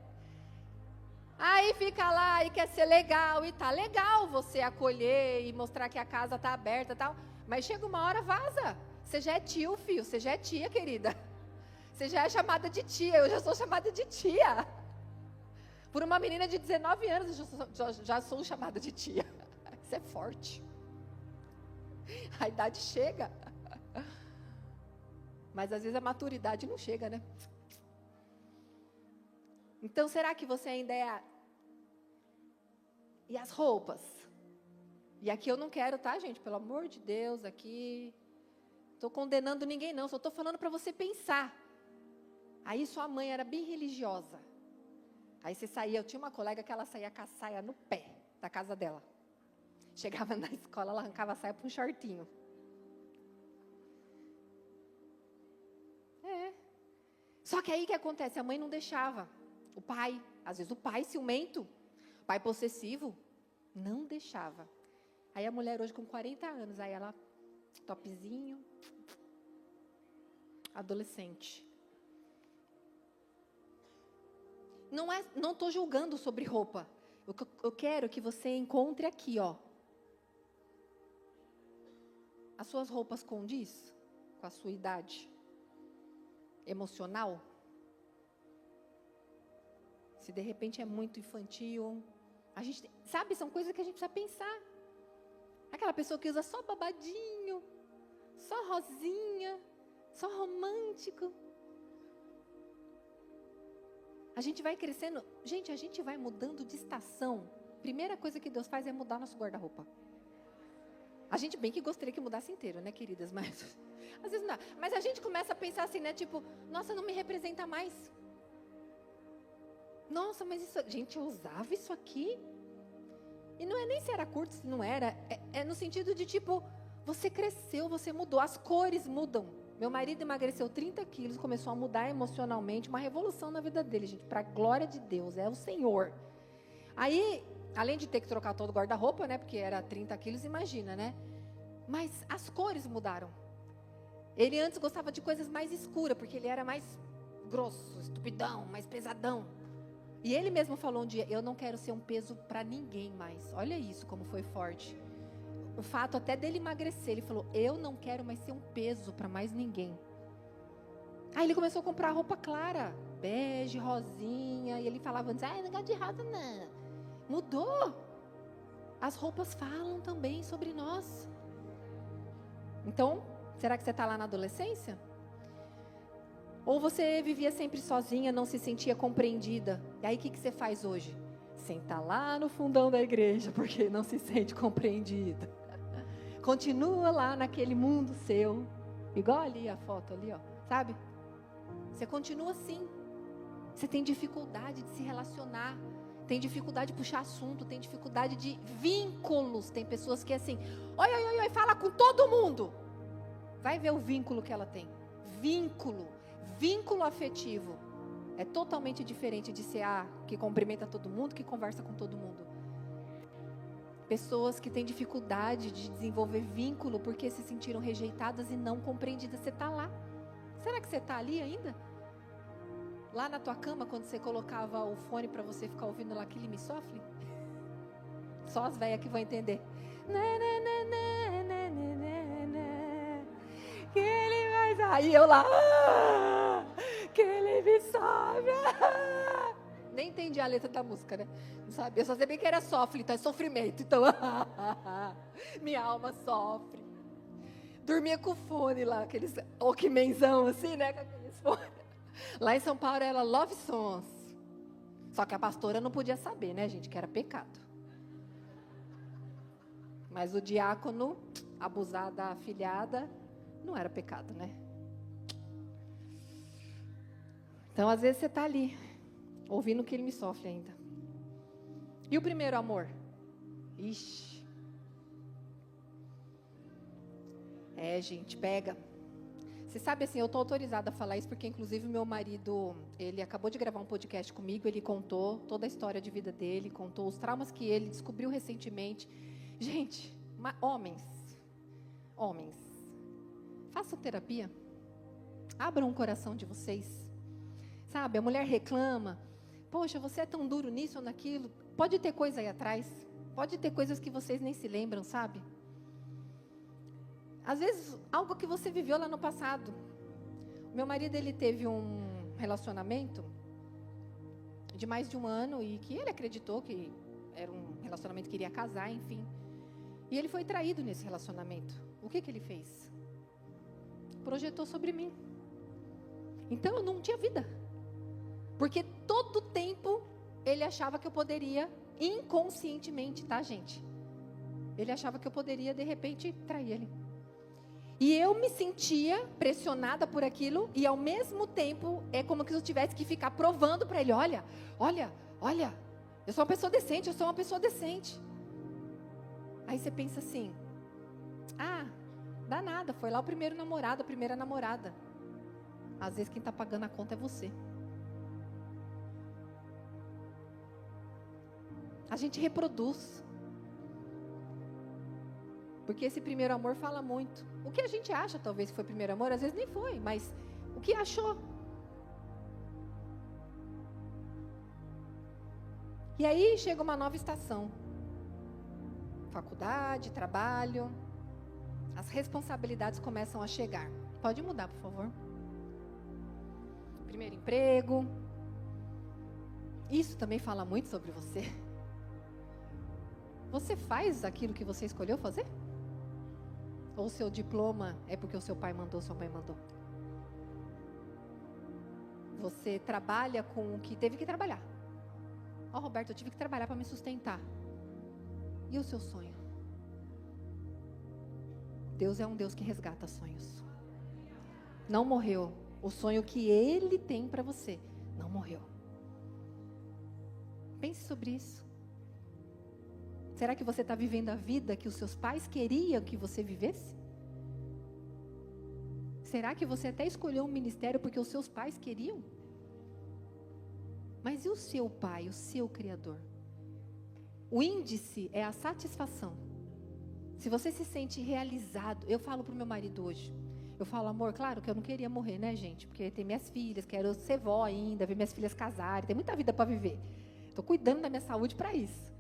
Aí fica lá e quer ser legal, e tá legal você acolher e mostrar que a casa tá aberta e tal, mas chega uma hora, vaza. Você já é tio, filho, você já é tia, querida. Você já é chamada de tia, eu já sou chamada de tia. Por uma menina de 19 anos, eu já sou chamada de tia. Isso é forte. A idade chega. Mas às vezes a maturidade não chega, né? Então, será que você ainda é a... E as roupas? E aqui eu não quero, tá, gente? Pelo amor de Deus, aqui... Estou condenando ninguém, não. Só estou falando para você pensar. Aí sua mãe era bem religiosa. Aí você saía... Eu tinha uma colega que ela saía com a saia no pé da casa dela. Chegava na escola, ela arrancava a saia para um shortinho. Só que aí o que acontece? A mãe não deixava. O pai, às vezes o pai ciumento, o pai possessivo, não deixava. Aí a mulher hoje com 40 anos, aí ela, topzinho, adolescente. Não estou julgando sobre roupa. Eu quero que você encontre aqui, ó. As suas roupas condiz com a sua idade emocional? Se de repente é muito infantil, a gente, sabe, são coisas que a gente precisa pensar. Aquela pessoa que usa só babadinho, só rosinha, só romântico. A gente vai crescendo, gente, a gente vai mudando de estação. Primeira coisa que Deus faz é mudar nosso guarda-roupa. A gente bem que gostaria que mudasse inteiro, né, queridas? Mas às vezes não dá. Mas a gente começa a pensar assim, né? Tipo, nossa, não me representa mais. Nossa, mas isso... Gente, eu usava isso aqui. E não é nem se era curto, se não era. É no sentido de, tipo, você cresceu, você mudou. As cores mudam. Meu marido emagreceu 30 quilos, começou a mudar emocionalmente. Uma revolução na vida dele, gente. Para a glória de Deus, é o Senhor. Aí... Além de ter que trocar todo o guarda-roupa, né? Porque era 30 quilos, imagina, né? Mas as cores mudaram. Ele antes gostava de coisas mais escuras, porque ele era mais grosso, estupidão, mais pesadão. E ele mesmo falou um dia, eu não quero ser um peso para ninguém mais. Olha isso, como foi forte. O fato até dele emagrecer, ele falou, eu não quero mais ser um peso para mais ninguém. Aí ele começou a comprar roupa clara, bege, rosinha, e ele falava antes, não gosto de rosa não. Mudou. As roupas falam também sobre nós. Então, será que você está lá na adolescência? Ou você vivia sempre sozinha, não se sentia compreendida? E aí o que você faz hoje? Senta lá no fundão da igreja, porque não se sente compreendida. Continua lá naquele mundo seu. Igual ali a foto ali, ó. Sabe? Você continua assim. Você tem dificuldade de se relacionar. Tem dificuldade de puxar assunto, tem dificuldade de vínculos. Tem pessoas que assim, oi, fala com todo mundo. Vai ver o vínculo que ela tem. Vínculo afetivo. É totalmente diferente de ser a que cumprimenta todo mundo, que conversa com todo mundo. Pessoas que têm dificuldade de desenvolver vínculo porque se sentiram rejeitadas e não compreendidas. Você está lá. Será que você está ali ainda? Lá na tua cama, quando você colocava o fone para você ficar ouvindo lá que ele me sofre? Só as velhas que vão entender. Que ele vai... Aí eu lá... que ele me sofre... Nem entendi a letra da música, né? Não sabia, eu só sabia que era sofre, então é sofrimento. Então, minha alma sofre. Dormia com o fone lá, aqueles Walkmanzão assim, né? Com aqueles fones. Lá em São Paulo era Love Songs. Só que a pastora não podia saber, né, gente, que era pecado. Mas o diácono abusar da afilhada não era pecado, né? Então, às vezes você está ali, ouvindo que ele me sofre ainda. E o primeiro amor? Ixi. Gente, pega. Você sabe assim, eu estou autorizada a falar isso porque inclusive meu marido, ele acabou de gravar um podcast comigo, ele contou toda a história de vida dele, contou os traumas que ele descobriu recentemente. Gente, homens, façam terapia, abram o coração de vocês. Sabe, a mulher reclama, poxa, você é tão duro nisso ou naquilo, pode ter coisa aí atrás, pode ter coisas que vocês nem se lembram, sabe? Às vezes, algo que você viveu lá no passado. O meu marido, ele teve um relacionamento de mais de 1 ano, e que ele acreditou que era um relacionamento que iria casar, enfim. E ele foi traído nesse relacionamento. O que ele fez? Projetou sobre mim. Então eu não tinha vida. Porque todo tempo ele achava que eu poderia, inconscientemente, tá, gente? Ele achava que eu poderia, de repente, trair ele. E eu me sentia pressionada por aquilo, e ao mesmo tempo, é como que eu tivesse que ficar provando para ele, olha, eu sou uma pessoa decente, Aí você pensa assim, dá nada, foi lá o primeiro namorado, a primeira namorada. Às vezes quem está pagando a conta é você. A gente reproduz. Porque esse primeiro amor fala muito. O que a gente acha talvez que foi primeiro amor, às vezes nem foi, mas o que achou? E aí chega uma nova estação. Faculdade, trabalho. As responsabilidades começam a chegar. Pode mudar, por favor. Primeiro emprego. Isso também fala muito sobre você. Você faz aquilo que você escolheu fazer? Ou o seu diploma é porque o seu pai mandou, sua mãe mandou? Você trabalha com o que teve que trabalhar. Roberto, eu tive que trabalhar para me sustentar. E o seu sonho? Deus é um Deus que resgata sonhos. Não morreu. O sonho que Ele tem para você não morreu. Pense sobre isso. Será que você está vivendo a vida que os seus pais queriam que você vivesse? Será que você até escolheu um ministério porque os seus pais queriam? Mas e o seu pai, o seu Criador? O índice é a satisfação. Se você se sente realizado, eu falo para o meu marido hoje, eu falo, amor, claro que eu não queria morrer, né, gente? Porque tem minhas filhas, quero ser vó ainda, ver minhas filhas casarem, tem muita vida para viver. Estou cuidando da minha saúde para isso.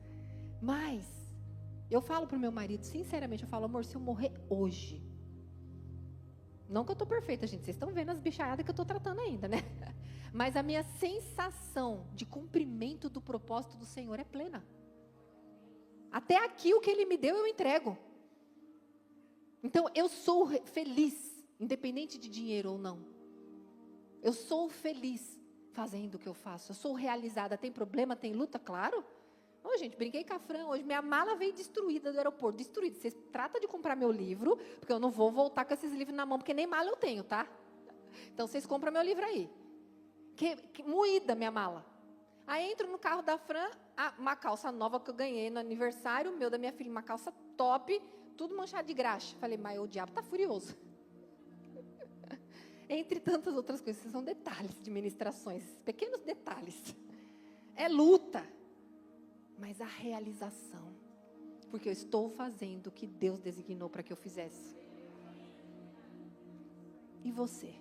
Mas, eu falo para o meu marido, sinceramente, eu falo, amor, se eu morrer hoje, não que eu estou perfeita, gente, vocês estão vendo as bichaiadas que eu estou tratando ainda, né? Mas a minha sensação de cumprimento do propósito do Senhor é plena. Até aqui o que Ele me deu, eu entrego. Então, eu sou feliz, independente de dinheiro ou não. Eu sou feliz fazendo o que eu faço. Eu sou realizada. Tem problema, tem luta? Claro. Ô, gente, brinquei com a Fran hoje. Minha mala veio destruída do aeroporto. Destruída. Vocês tratam de comprar meu livro, porque eu não vou voltar com esses livros na mão, porque nem mala eu tenho, tá? Então, vocês compram meu livro aí. Moída minha mala. Aí entro no carro da Fran, uma calça nova que eu ganhei no aniversário, meu da minha filha, uma calça top, tudo manchado de graxa. Falei, mas o diabo tá furioso. Entre tantas outras coisas, são detalhes de ministrações, pequenos detalhes. É luta, mas a realização, porque eu estou fazendo o que Deus designou para que eu fizesse. E você?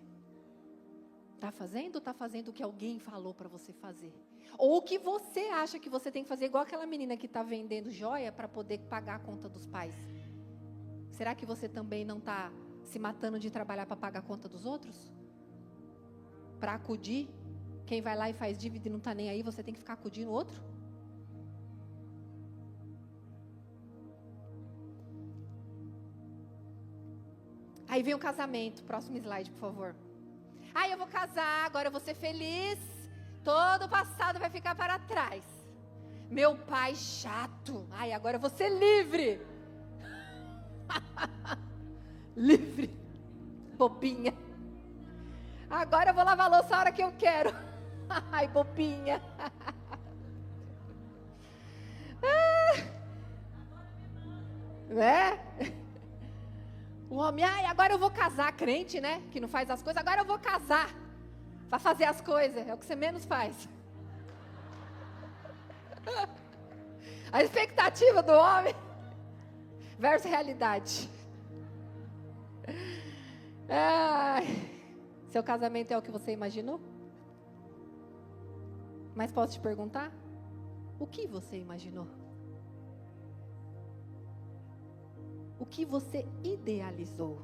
Está fazendo ou está fazendo o que alguém falou para você fazer? Ou o que você acha que você tem que fazer, igual aquela menina que está vendendo joia para poder pagar a conta dos pais? Será que você também não está se matando de trabalhar para pagar a conta dos outros? Para acudir? Quem vai lá e faz dívida e não está nem aí, você tem que ficar acudindo o outro? Aí vem o casamento. Próximo slide, por favor. Eu vou casar, agora eu vou ser feliz. Todo o passado vai ficar para trás. Meu pai chato. Agora eu vou ser livre. Livre. Bobinha. Agora eu vou lavar a louça a hora que eu quero. Ai, bobinha. Né? O homem, agora eu vou casar, crente, né? Que não faz as coisas, agora eu vou casar. Para fazer as coisas, é o que você menos faz. A expectativa do homem versus realidade. Seu casamento é o que você imaginou? Mas posso te perguntar? O que você imaginou? O que você idealizou?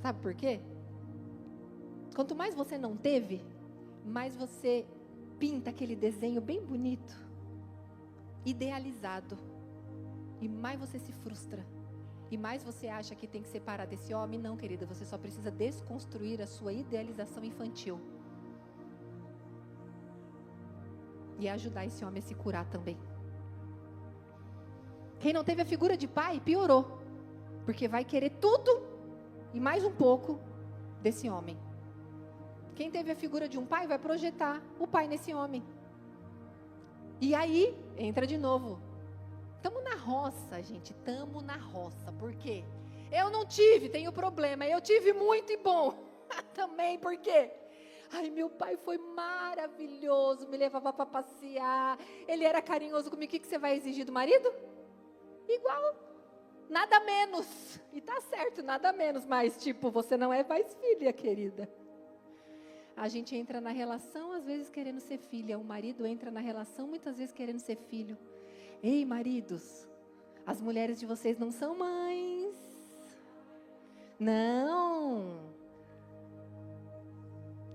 Sabe por quê? Quanto mais você não teve, mais você pinta aquele desenho bem bonito, idealizado, e mais você se frustra, e mais você acha que tem que separar desse homem. Não, querida, você só precisa desconstruir a sua idealização infantil e ajudar esse homem a se curar também. Quem não teve a figura de pai, piorou, porque vai querer tudo e mais um pouco desse homem. Quem teve a figura de um pai vai projetar o pai nesse homem. E aí, entra de novo. Estamos na roça, gente, estamos na roça. Por quê? Eu não tive, tenho problema. Eu tive muito e bom. Também, por quê? Ai, meu pai foi maravilhoso, me levava para passear. Ele era carinhoso comigo. O que você vai exigir do marido? Igual. Nada menos. E tá certo, nada menos. Mas, tipo, você não é mais filha, querida. A gente entra na relação, às vezes, querendo ser filha. O marido entra na relação, muitas vezes, querendo ser filho. Ei, maridos, as mulheres de vocês não são mães. Não.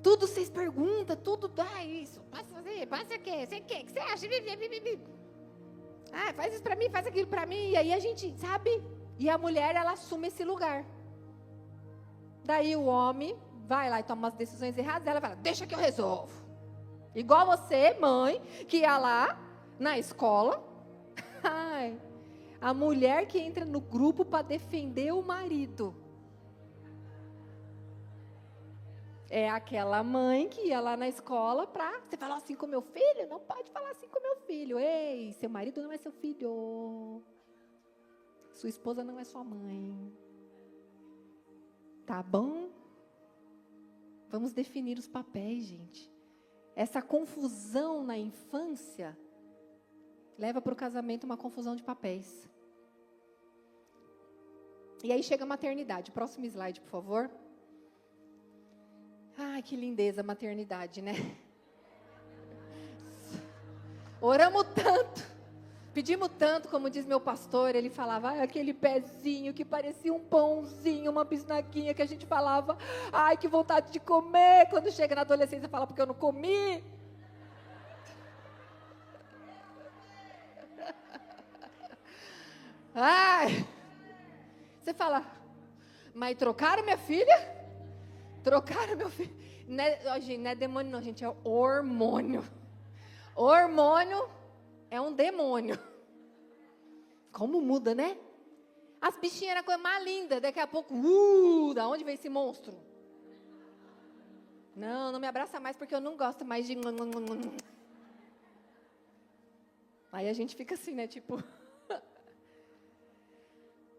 Tudo vocês perguntam, tudo dá isso. Passa fazer, passa o quê? Você quer? O que você acha? Ah, faz isso pra mim, faz aquilo pra mim. E aí a gente, sabe? E a mulher, ela assume esse lugar. Daí o homem vai lá e toma umas decisões erradas, ela fala, deixa que eu resolvo. Igual você, mãe, que ia lá na escola. Ai, a mulher que entra no grupo para defender o marido. É aquela mãe que ia lá na escola para... Você falou assim com meu filho? Não pode falar assim com meu filho. Ei, seu marido não é seu filho. Sua esposa não é sua mãe. Tá bom? Vamos definir os papéis, gente. Essa confusão na infância leva para o casamento uma confusão de papéis. E aí chega a maternidade. Próximo slide, por favor. Ai, que lindeza a maternidade, né? Oramos tanto, pedimos tanto, como diz meu pastor, ele falava, ai, aquele pezinho que parecia um pãozinho, uma bisnaguinha, que a gente falava, ai, que vontade de comer. Quando chega na adolescência, fala, porque eu não comi. Ai, você fala, mas trocaram minha filha? Trocaram meu filho? Não é, gente, não é demônio não, gente, é hormônio. Hormônio é um demônio. Como muda, né? As bichinhas eram a coisa mais linda, daqui a pouco, da onde vem esse monstro? Não, não me abraça mais porque eu não gosto mais de... Aí a gente fica assim, né, tipo...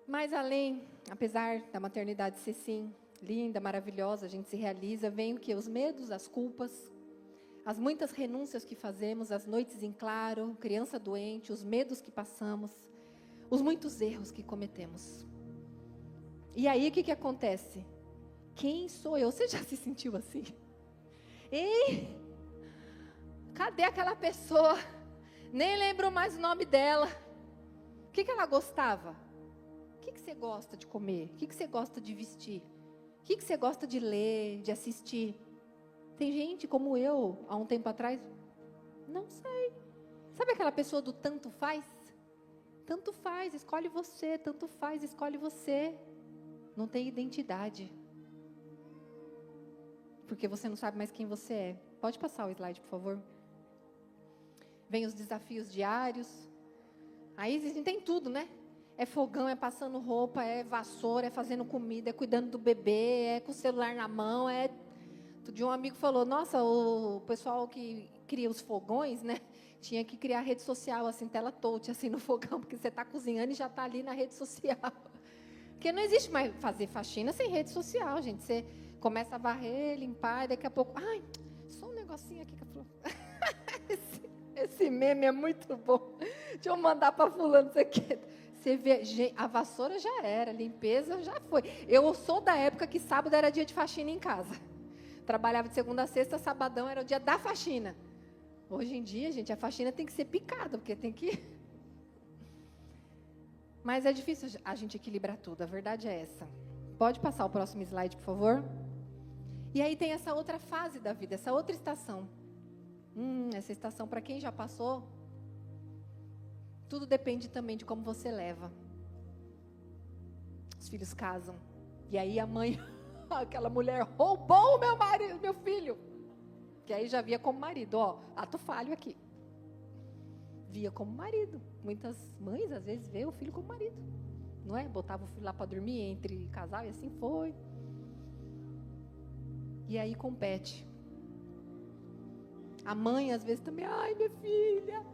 Mas além, apesar da maternidade ser sim, linda, maravilhosa, a gente se realiza, vem o que? Os medos, as culpas, as muitas renúncias que fazemos, as noites em claro, criança doente, os medos que passamos, os muitos erros que cometemos. E aí o que acontece? Quem sou eu? Você já se sentiu assim? Ei, cadê aquela pessoa? Nem lembro mais o nome dela. O que ela gostava? O que você gosta de comer? O que você gosta de vestir? O que você gosta de ler, de assistir? Tem gente como eu, há um tempo atrás, não sei. Sabe aquela pessoa do tanto faz? Tanto faz, escolhe você, tanto faz, escolhe você. Não tem identidade. Porque você não sabe mais quem você é. Pode passar o slide, por favor. Vem os desafios diários. Aí tem tudo, né? É fogão, é passando roupa, é vassoura, é fazendo comida, é cuidando do bebê, é com o celular na mão, é... Outro dia um amigo falou, nossa, o pessoal que cria os fogões, né? Tinha que criar rede social, assim, tela touch, assim, no fogão, porque você está cozinhando e já está ali na rede social. Porque não existe mais fazer faxina sem rede social, gente. Você começa a varrer, limpar, e daqui a pouco... Ai, só um negocinho aqui que eu falo... esse meme é muito bom. Deixa eu mandar para fulano isso aqui. Você vê, a vassoura já era, a limpeza já foi. Eu sou da época que sábado era dia de faxina em casa. Trabalhava de segunda a sexta, sabadão era o dia da faxina. Hoje em dia, gente, a faxina tem que ser picada, porque tem que... Mas é difícil a gente equilibrar tudo, a verdade é essa. Pode passar o próximo slide, por favor? E aí tem essa outra fase da vida, essa outra estação. Essa estação, para quem já passou, tudo depende também de como você leva. Os filhos casam. E aí a mãe, aquela mulher roubou o meu marido, meu filho. Que aí já via como marido, ato falho aqui. Via como marido. Muitas mães às vezes vê o filho como marido. Não é? Botava o filho lá para dormir entre casal e assim foi. E aí compete. A mãe às vezes também, ai minha filha.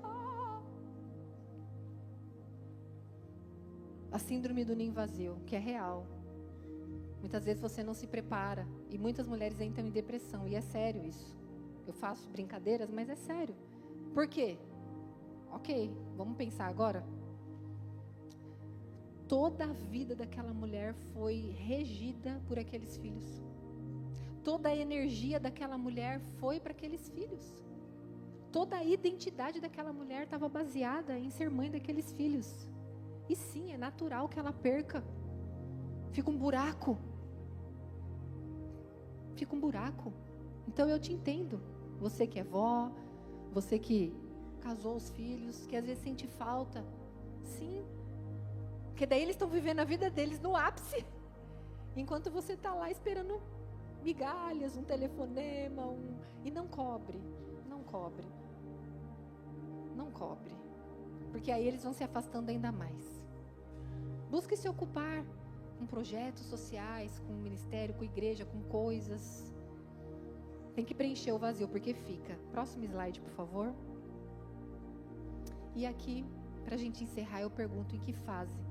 A síndrome do ninho vazio, que é real. Muitas vezes você não se prepara. E muitas mulheres entram em depressão. E é sério isso. Eu faço brincadeiras, mas é sério. Por quê? Ok, vamos pensar agora. Toda a vida daquela mulher foi regida por aqueles filhos. Toda a energia daquela mulher foi para aqueles filhos. Toda a identidade daquela mulher estava baseada em ser mãe daqueles filhos. E sim, é natural que ela perca. Fica um buraco. Fica um buraco. Então eu te entendo. Você que é vó, você que casou os filhos, que às vezes sente falta. Sim. Porque daí eles estão vivendo a vida deles no ápice. Enquanto você está lá esperando migalhas, um telefonema, e não cobre. Não cobre. Não cobre. Porque aí eles vão se afastando ainda mais. Busque se ocupar com projetos sociais, com ministério, com igreja, com coisas. Tem que preencher o vazio, porque fica. Próximo slide, por favor. E aqui, para a gente encerrar, eu pergunto: em que fase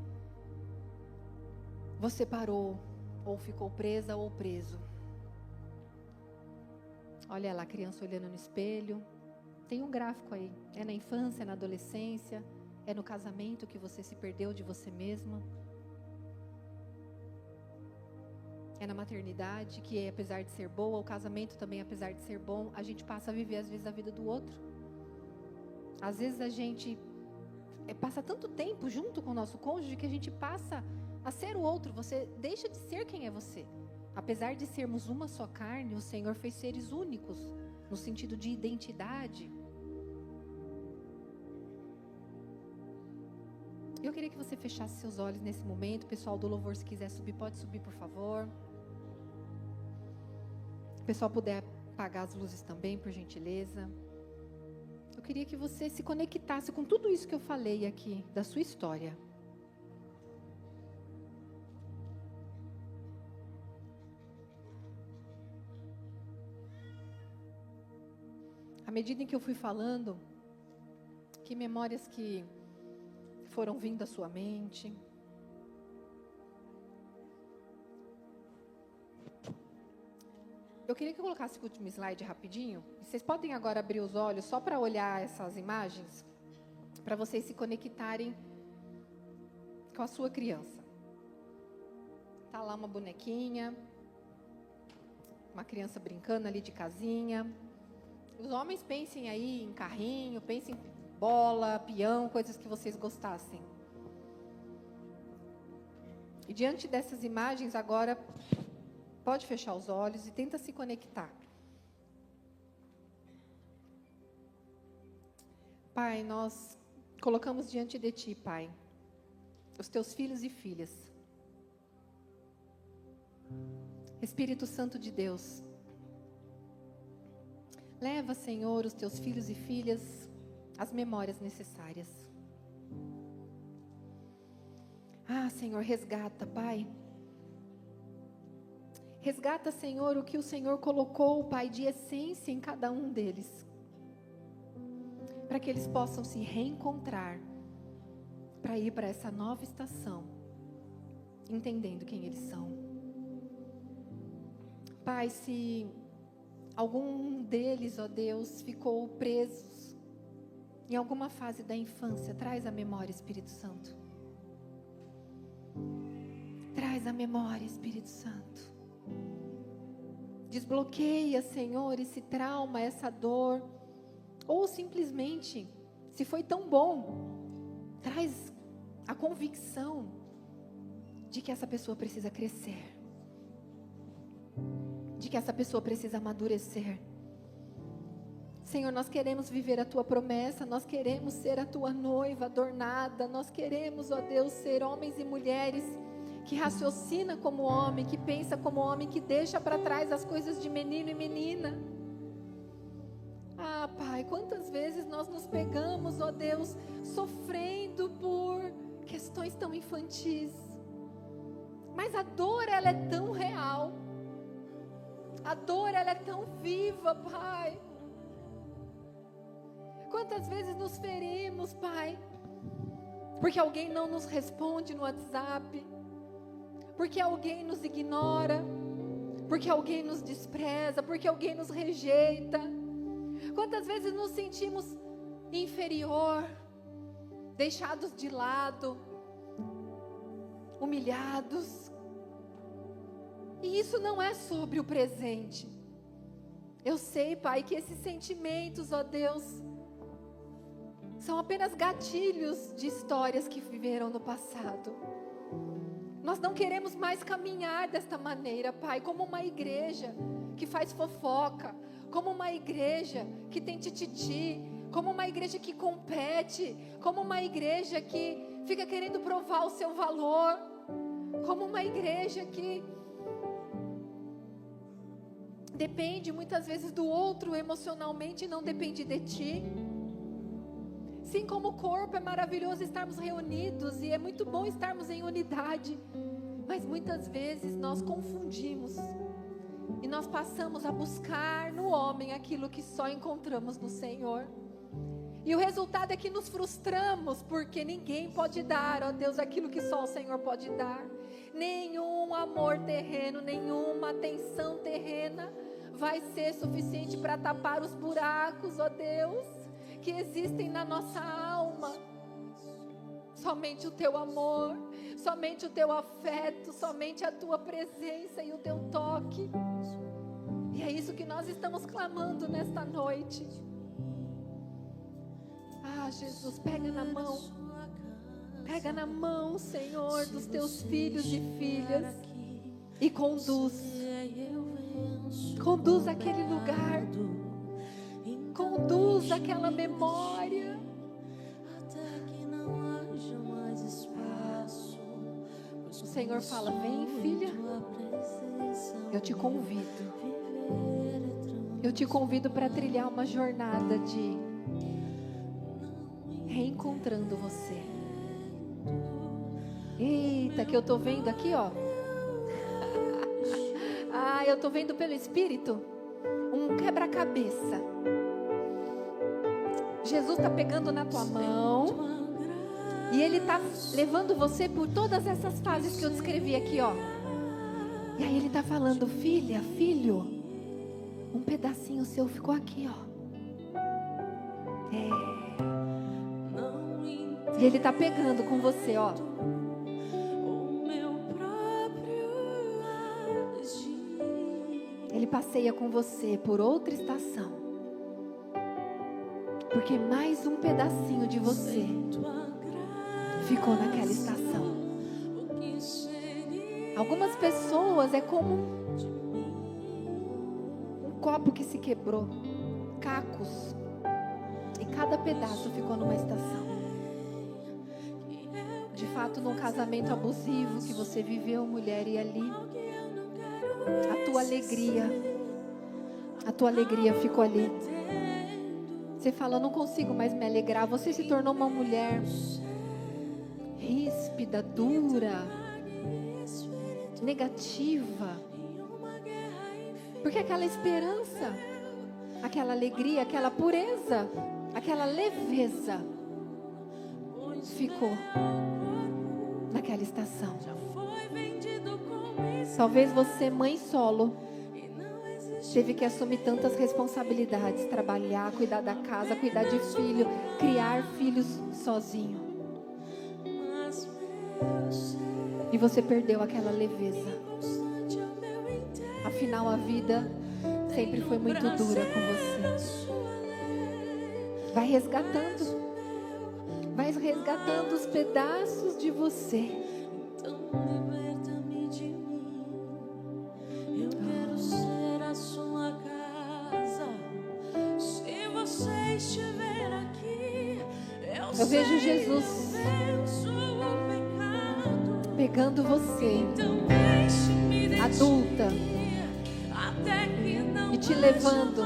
você parou, ou ficou presa, ou preso? Olha lá, a criança olhando no espelho. Tem um gráfico aí. É na infância, é na adolescência, é no casamento que você se perdeu de você mesma. É na maternidade, que apesar de ser boa, o casamento também, apesar de ser bom, a gente passa a viver às vezes a vida do outro. Às vezes a gente passa tanto tempo junto com o nosso cônjuge que a gente passa a ser o outro. Você deixa de ser quem é você. Apesar de sermos uma só carne, o Senhor fez seres únicos, no sentido de identidade. Eu queria que você fechasse seus olhos nesse momento. Pessoal do louvor, se quiser subir, pode subir, por favor. O pessoal puder apagar as luzes também, por gentileza. Eu queria que você se conectasse com tudo isso que eu falei aqui, da sua história. À medida em que eu fui falando, que memórias que foram vindo à sua mente. Eu queria que eu colocasse o último slide rapidinho. Vocês podem agora abrir os olhos só para olhar essas imagens, para vocês se conectarem com a sua criança. Tá lá uma bonequinha, uma criança brincando ali de casinha. Os homens pensem aí em carrinho, pensem em bola, peão, coisas que vocês gostassem. E diante dessas imagens agora, pode fechar os olhos e tenta se conectar. Pai, nós colocamos diante de Ti, Pai, os Teus filhos e filhas. Espírito Santo de Deus, leva, Senhor, os Teus filhos e filhas às memórias necessárias. Ah, Senhor, resgata, Pai. Resgata, Senhor, o que o Senhor colocou, Pai, de essência em cada um deles. Para que eles possam se reencontrar, para ir para essa nova estação, entendendo quem eles são. Pai, se algum deles, ó Deus, ficou preso em alguma fase da infância, traz a memória, Espírito Santo. Traz a memória, Espírito Santo. Desbloqueia, Senhor, esse trauma, essa dor. Ou simplesmente, se foi tão bom, traz a convicção de que essa pessoa precisa crescer. De que essa pessoa precisa amadurecer. Senhor, nós queremos viver a Tua promessa, nós queremos ser a Tua noiva adornada, nós queremos, ó Deus, ser homens e mulheres que raciocina como homem, que pensa como homem, que deixa para trás as coisas de menino e menina. Ah, Pai, quantas vezes nós nos pegamos, ó Deus, sofrendo por questões tão infantis. Mas a dor, ela é tão real. A dor, ela é tão viva, Pai. Quantas vezes nos ferimos, Pai, porque alguém não nos responde no WhatsApp, porque alguém nos ignora, porque alguém nos despreza, porque alguém nos rejeita. Quantas vezes nos sentimos inferior, deixados de lado, humilhados. E isso não é sobre o presente. Eu sei, Pai, que esses sentimentos, ó Deus, são apenas gatilhos de histórias que viveram no passado. Nós não queremos mais caminhar desta maneira, Pai, como uma igreja que faz fofoca, como uma igreja que tem tititi, como uma igreja que compete, como uma igreja que fica querendo provar o seu valor, como uma igreja que depende muitas vezes do outro emocionalmente e não depende de ti. Sim, como o corpo é maravilhoso estarmos reunidos e é muito bom estarmos em unidade, mas muitas vezes nós confundimos e nós passamos a buscar no homem aquilo que só encontramos no Senhor. E o resultado é que nos frustramos, porque ninguém pode dar, ó Deus, aquilo que só o Senhor pode dar. Nenhum amor terreno, nenhuma atenção terrena vai ser suficiente para tapar os buracos, ó Deus, que existem na nossa alma. Somente o Teu amor, somente o Teu afeto, somente a Tua presença e o Teu toque. E é isso que nós estamos clamando nesta noite. Ah, Jesus, pega na mão, Senhor, dos Teus filhos e filhas e conduz aquele lugar, conduz aquela memória. O Senhor fala: vem, filha, eu te convido para trilhar uma jornada de reencontrando você. Eita, que eu tô vendo aqui, ó. Ah, eu tô vendo pelo Espírito um quebra-cabeça. Jesus está pegando na tua mão e Ele está levando você por todas essas fases que eu descrevi aqui, ó. E aí Ele está falando: filha, filho, um pedacinho seu ficou aqui, ó. E Ele está pegando com você, ó. Ele passeia com você por outra estação, porque mais um pedacinho de você ficou naquela estação. Algumas pessoas é como um copo que se quebrou, cacos, e cada pedaço ficou numa estação. De fato, num casamento abusivo que você viveu, mulher, e ali a tua alegria ficou ali. Você fala: eu não consigo mais me alegrar. Você se tornou uma mulher ríspida, dura, negativa, porque aquela esperança, aquela alegria, aquela pureza, aquela leveza ficou naquela estação. Talvez você, mãe solo, teve que assumir tantas responsabilidades, trabalhar, cuidar da casa, cuidar de filho, criar filhos sozinho. E você perdeu aquela leveza. Afinal, a vida sempre foi muito dura com você. Vai resgatando os pedaços de você. Eu vejo Jesus pegando você, adulta, e te levando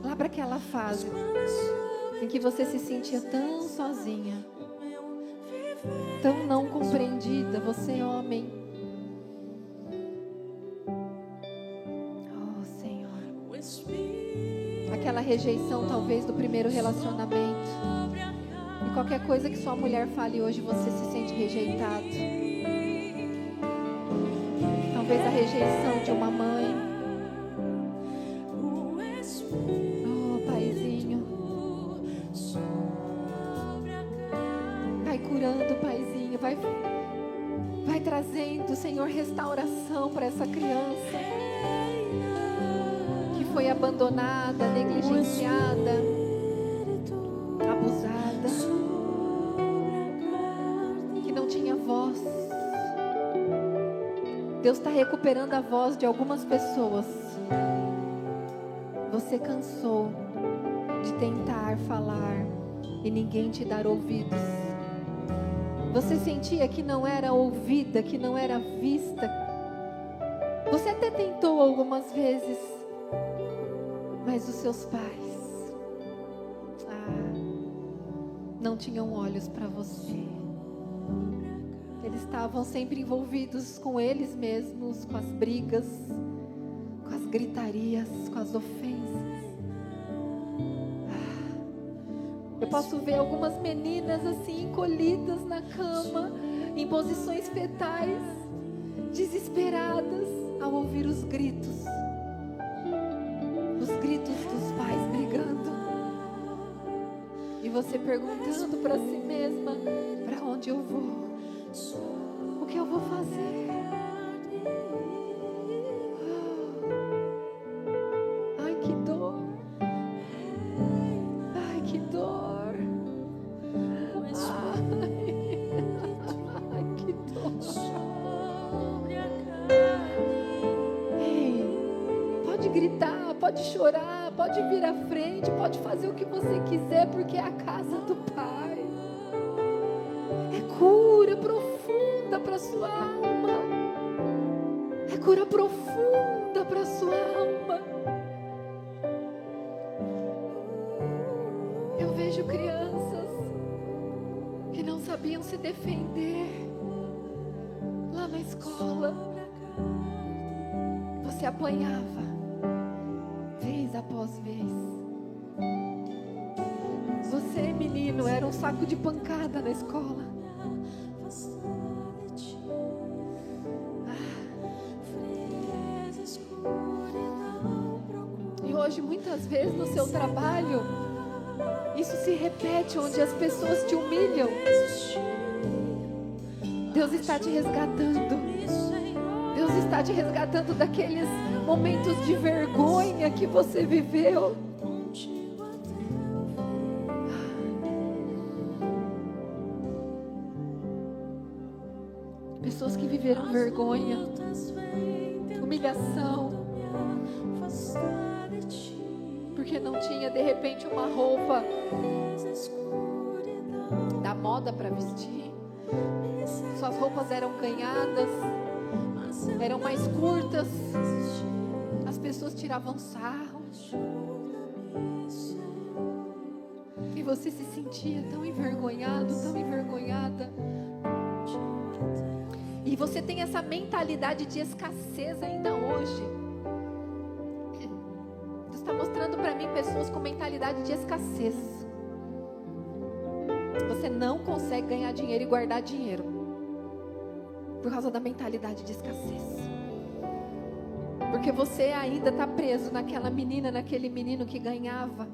lá para aquela fase em que você se sentia tão sozinha, tão não compreendida. Você, homem, oh Senhor, aquela rejeição talvez do primeiro relacionamento, e qualquer coisa que sua mulher fale hoje, você se sente rejeitado. Talvez a rejeição de uma mãe. Oh, Paizinho, vai curando, Paizinho, vai trazendo, Senhor, restauração para essa criança que foi abandonada, negligenciada, abusada, que não tinha voz. Deus está recuperando a voz de algumas pessoas. Você cansou de tentar falar e ninguém te dar ouvidos. Você sentia que não era ouvida, que não era vista. Você até tentou algumas vezes, mas os seus pais não tinham olhos para você. Eles estavam sempre envolvidos com eles mesmos, com as brigas, com as gritarias, com as ofensas. Eu posso ver algumas meninas assim, encolhidas na cama, em posições fetais, desesperadas ao ouvir os gritos dos pais brigando. E você perguntando para si mesma: para onde eu vou? O que eu vou fazer? Ai, que dor. Ai, que dor. Ai, que dor. Ei, pode gritar, pode chorar, pode vir à frente, pode fazer o que você quiser, porque é a casa do Pai. É cura profunda para sua alma. É cura profunda para sua alma. Eu vejo crianças que não sabiam se defender lá na escola. Você apanhava vez após vez. Você, menino, era um saco de pancada na escola. E hoje, muitas vezes no seu trabalho, isso se repete, onde as pessoas te humilham. Deus está te resgatando. Deus está te resgatando daqueles momentos de vergonha que você viveu. Pessoas que viveram vergonha, humilhação, porque não tinha de repente uma roupa da moda para vestir. Suas roupas eram ganhadas, eram mais curtas, as pessoas tiravam sarro, e você se sentia tão envergonhado, tão envergonhada. E você tem essa mentalidade de escassez ainda hoje. Deus está mostrando para mim pessoas com mentalidade de escassez. Você não consegue ganhar dinheiro e guardar dinheiro por causa da mentalidade de escassez. Porque você ainda está preso naquela menina, naquele menino que ganhava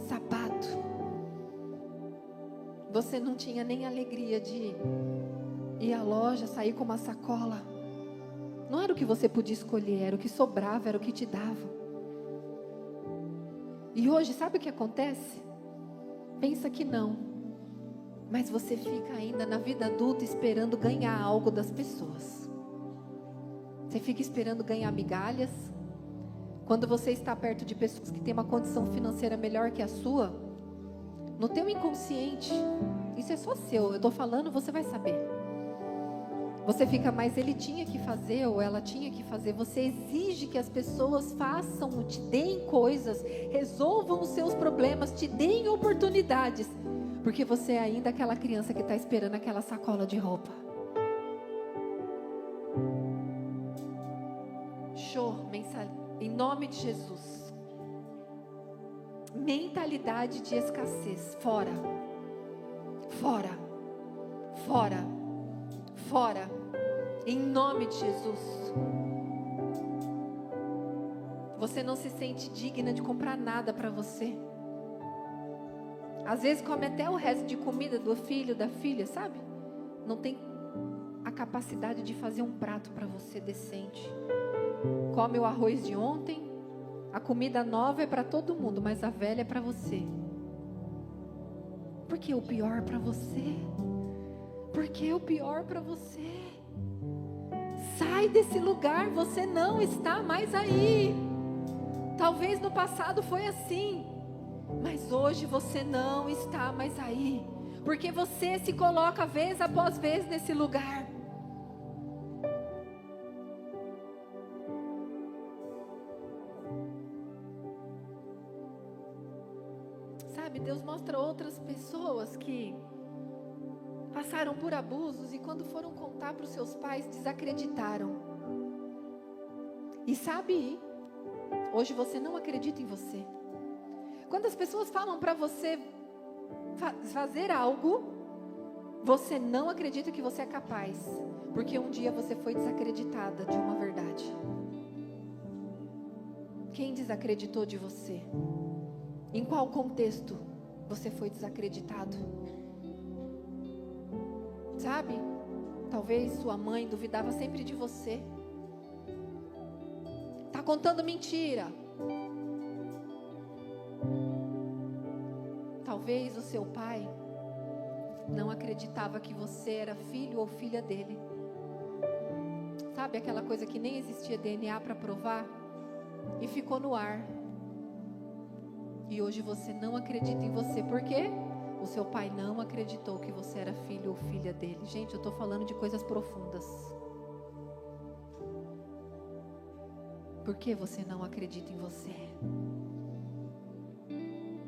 sapato. Você não tinha nem alegria de ir à loja, sair com uma sacola. Não era o que você podia escolher, era o que sobrava, era o que te dava. E hoje, sabe o que acontece? Pensa que não, mas você fica ainda na vida adulta esperando ganhar algo das pessoas. Você fica esperando ganhar migalhas. Quando você está perto de pessoas que têm uma condição financeira melhor que a sua, no teu inconsciente, isso é só seu, eu estou falando, você vai saber. Você fica, mas ele tinha que fazer, ou ela tinha que fazer. Você exige que as pessoas façam, te deem coisas, resolvam os seus problemas, te deem oportunidades. Porque você é ainda aquela criança que está esperando aquela sacola de roupa. Em nome de Jesus. Mentalidade de escassez, fora. Fora. Fora. Fora. Em nome de Jesus. Você não se sente digna de comprar nada para você. Às vezes come até o resto de comida do filho, da filha, sabe? Não tem a capacidade de fazer um prato para você decente. Come o arroz de ontem. A comida nova é para todo mundo, mas a velha é para você. Porque o pior para você. Porque o pior para você. Sai desse lugar, você não está mais aí. Talvez no passado foi assim, mas hoje você não está mais aí. Porque você se coloca vez após vez nesse lugar. Deus mostra outras pessoas que passaram por abusos e quando foram contar para os seus pais, desacreditaram. E sabe, hoje você não acredita em você. Quando as pessoas falam para você fazer algo, você não acredita que você é capaz, porque um dia você foi desacreditada de uma verdade. Quem desacreditou de você? Em qual contexto você foi desacreditado? Sabe? Talvez sua mãe duvidava sempre de você. Tá contando mentira. Talvez o seu pai não acreditava que você era filho ou filha dele. Sabe aquela coisa que nem existia DNA para provar? E ficou no ar. E hoje você não acredita em você. Por quê? O seu pai não acreditou que você era filho ou filha dele. Gente, eu estou falando de coisas profundas. Por que você não acredita em você?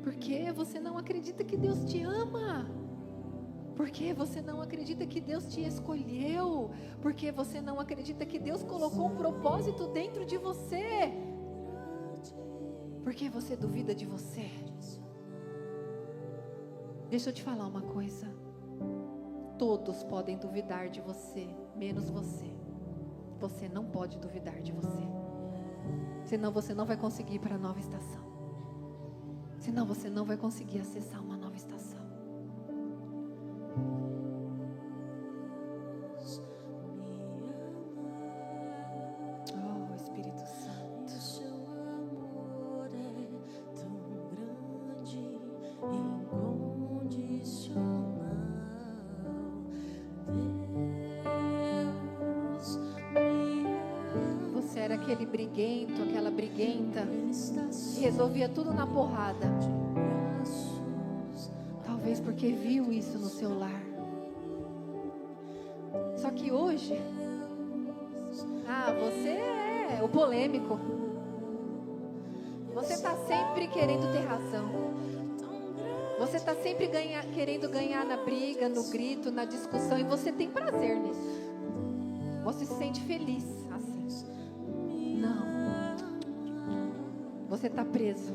Por que você não acredita que Deus te ama? Por que você não acredita que Deus te escolheu? Por que você não acredita que Deus colocou um propósito dentro de você? Por que você duvida de você? Deixa eu te falar uma coisa. Todos podem duvidar de você, menos você. Você não pode duvidar de você. Senão você não vai conseguir ir para a nova estação. Senão você não vai conseguir acessar uma nova estação. Oh, Espírito Santo. Seu amor é tão grande, incondicional. Deus me ama. Você era aquele briguento, aquela briguenta que resolvia tudo na porrada. Talvez porque viu isso no seu lar. Só que hoje, você é o polêmico. Você está sempre querendo ter razão. Você está sempre querendo ganhar na briga, no grito, na discussão. E você tem prazer nisso. Você se sente feliz assim. Não. Você está preso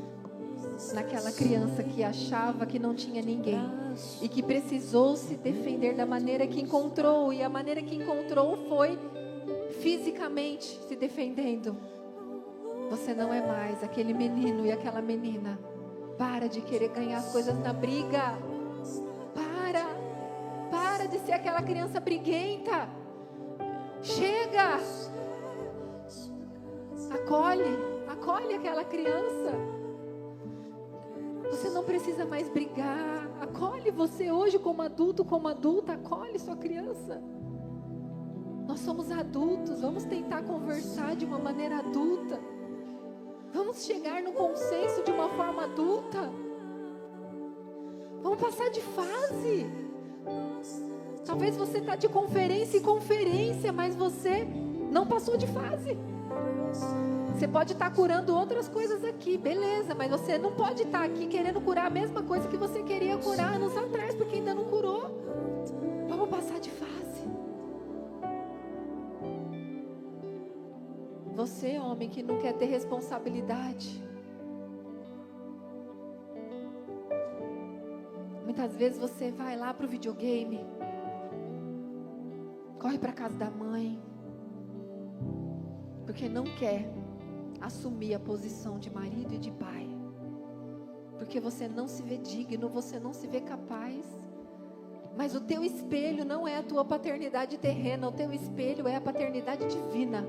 naquela criança que achava que não tinha ninguém e que precisou se defender da maneira que encontrou, e a maneira que encontrou foi fisicamente se defendendo. Você não é mais aquele menino e aquela menina. Para de querer ganhar as coisas na briga. Para de ser aquela criança briguenta. Chega. Acolhe aquela criança. Você não precisa mais brigar. Acolhe você hoje como adulto, como adulta. Acolhe sua criança. Nós somos adultos. Vamos tentar conversar de uma maneira adulta. Vamos chegar no consenso de uma forma adulta. Vamos passar de fase. Talvez você está de conferência em conferência, mas você não passou de fase. Você pode estar curando outras coisas aqui, beleza, mas você não pode estar aqui querendo curar a mesma coisa que você queria curar anos atrás, porque ainda não curou. Vamos passar de fase. Você, homem, que não quer ter responsabilidade. Muitas vezes você vai lá pro videogame, corre para casa da mãe, porque não quer assumir a posição de marido e de pai, porque você não se vê digno, você não se vê capaz. Mas o teu espelho não é a tua paternidade terrena, o teu espelho é a paternidade divina.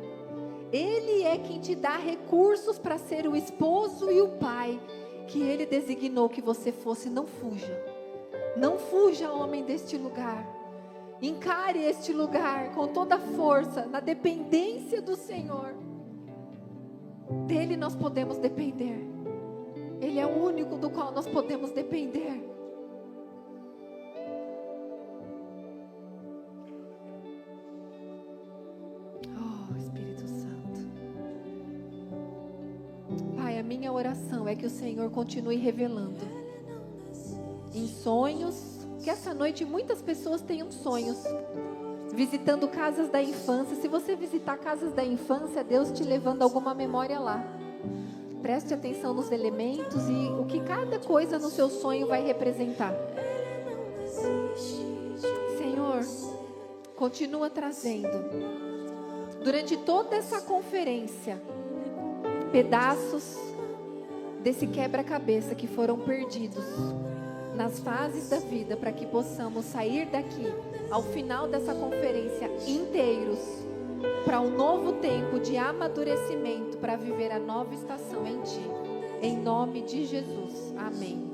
Ele é quem te dá recursos para ser o esposo e o pai que Ele designou que você fosse. Não fuja. Não fuja, homem, deste lugar. Encare este lugar com toda a força, na dependência do Senhor. Dele nós podemos depender. Ele é o único do qual nós podemos depender. Oh, Espírito Santo. Pai, a minha oração é que o Senhor continue revelando em sonhos, que essa noite muitas pessoas tenham sonhos, visitando casas da infância. Se você visitar casas da infância, Deus te levando alguma memória lá. Preste atenção nos elementos e o que cada coisa no seu sonho vai representar. Senhor, continua trazendo, durante toda essa conferência, pedaços desse quebra-cabeça que foram perdidos nas fases da vida, para que possamos sair daqui, ao final dessa conferência, inteiros, para um novo tempo de amadurecimento, para viver a nova estação em Ti. Em nome de Jesus. Amém.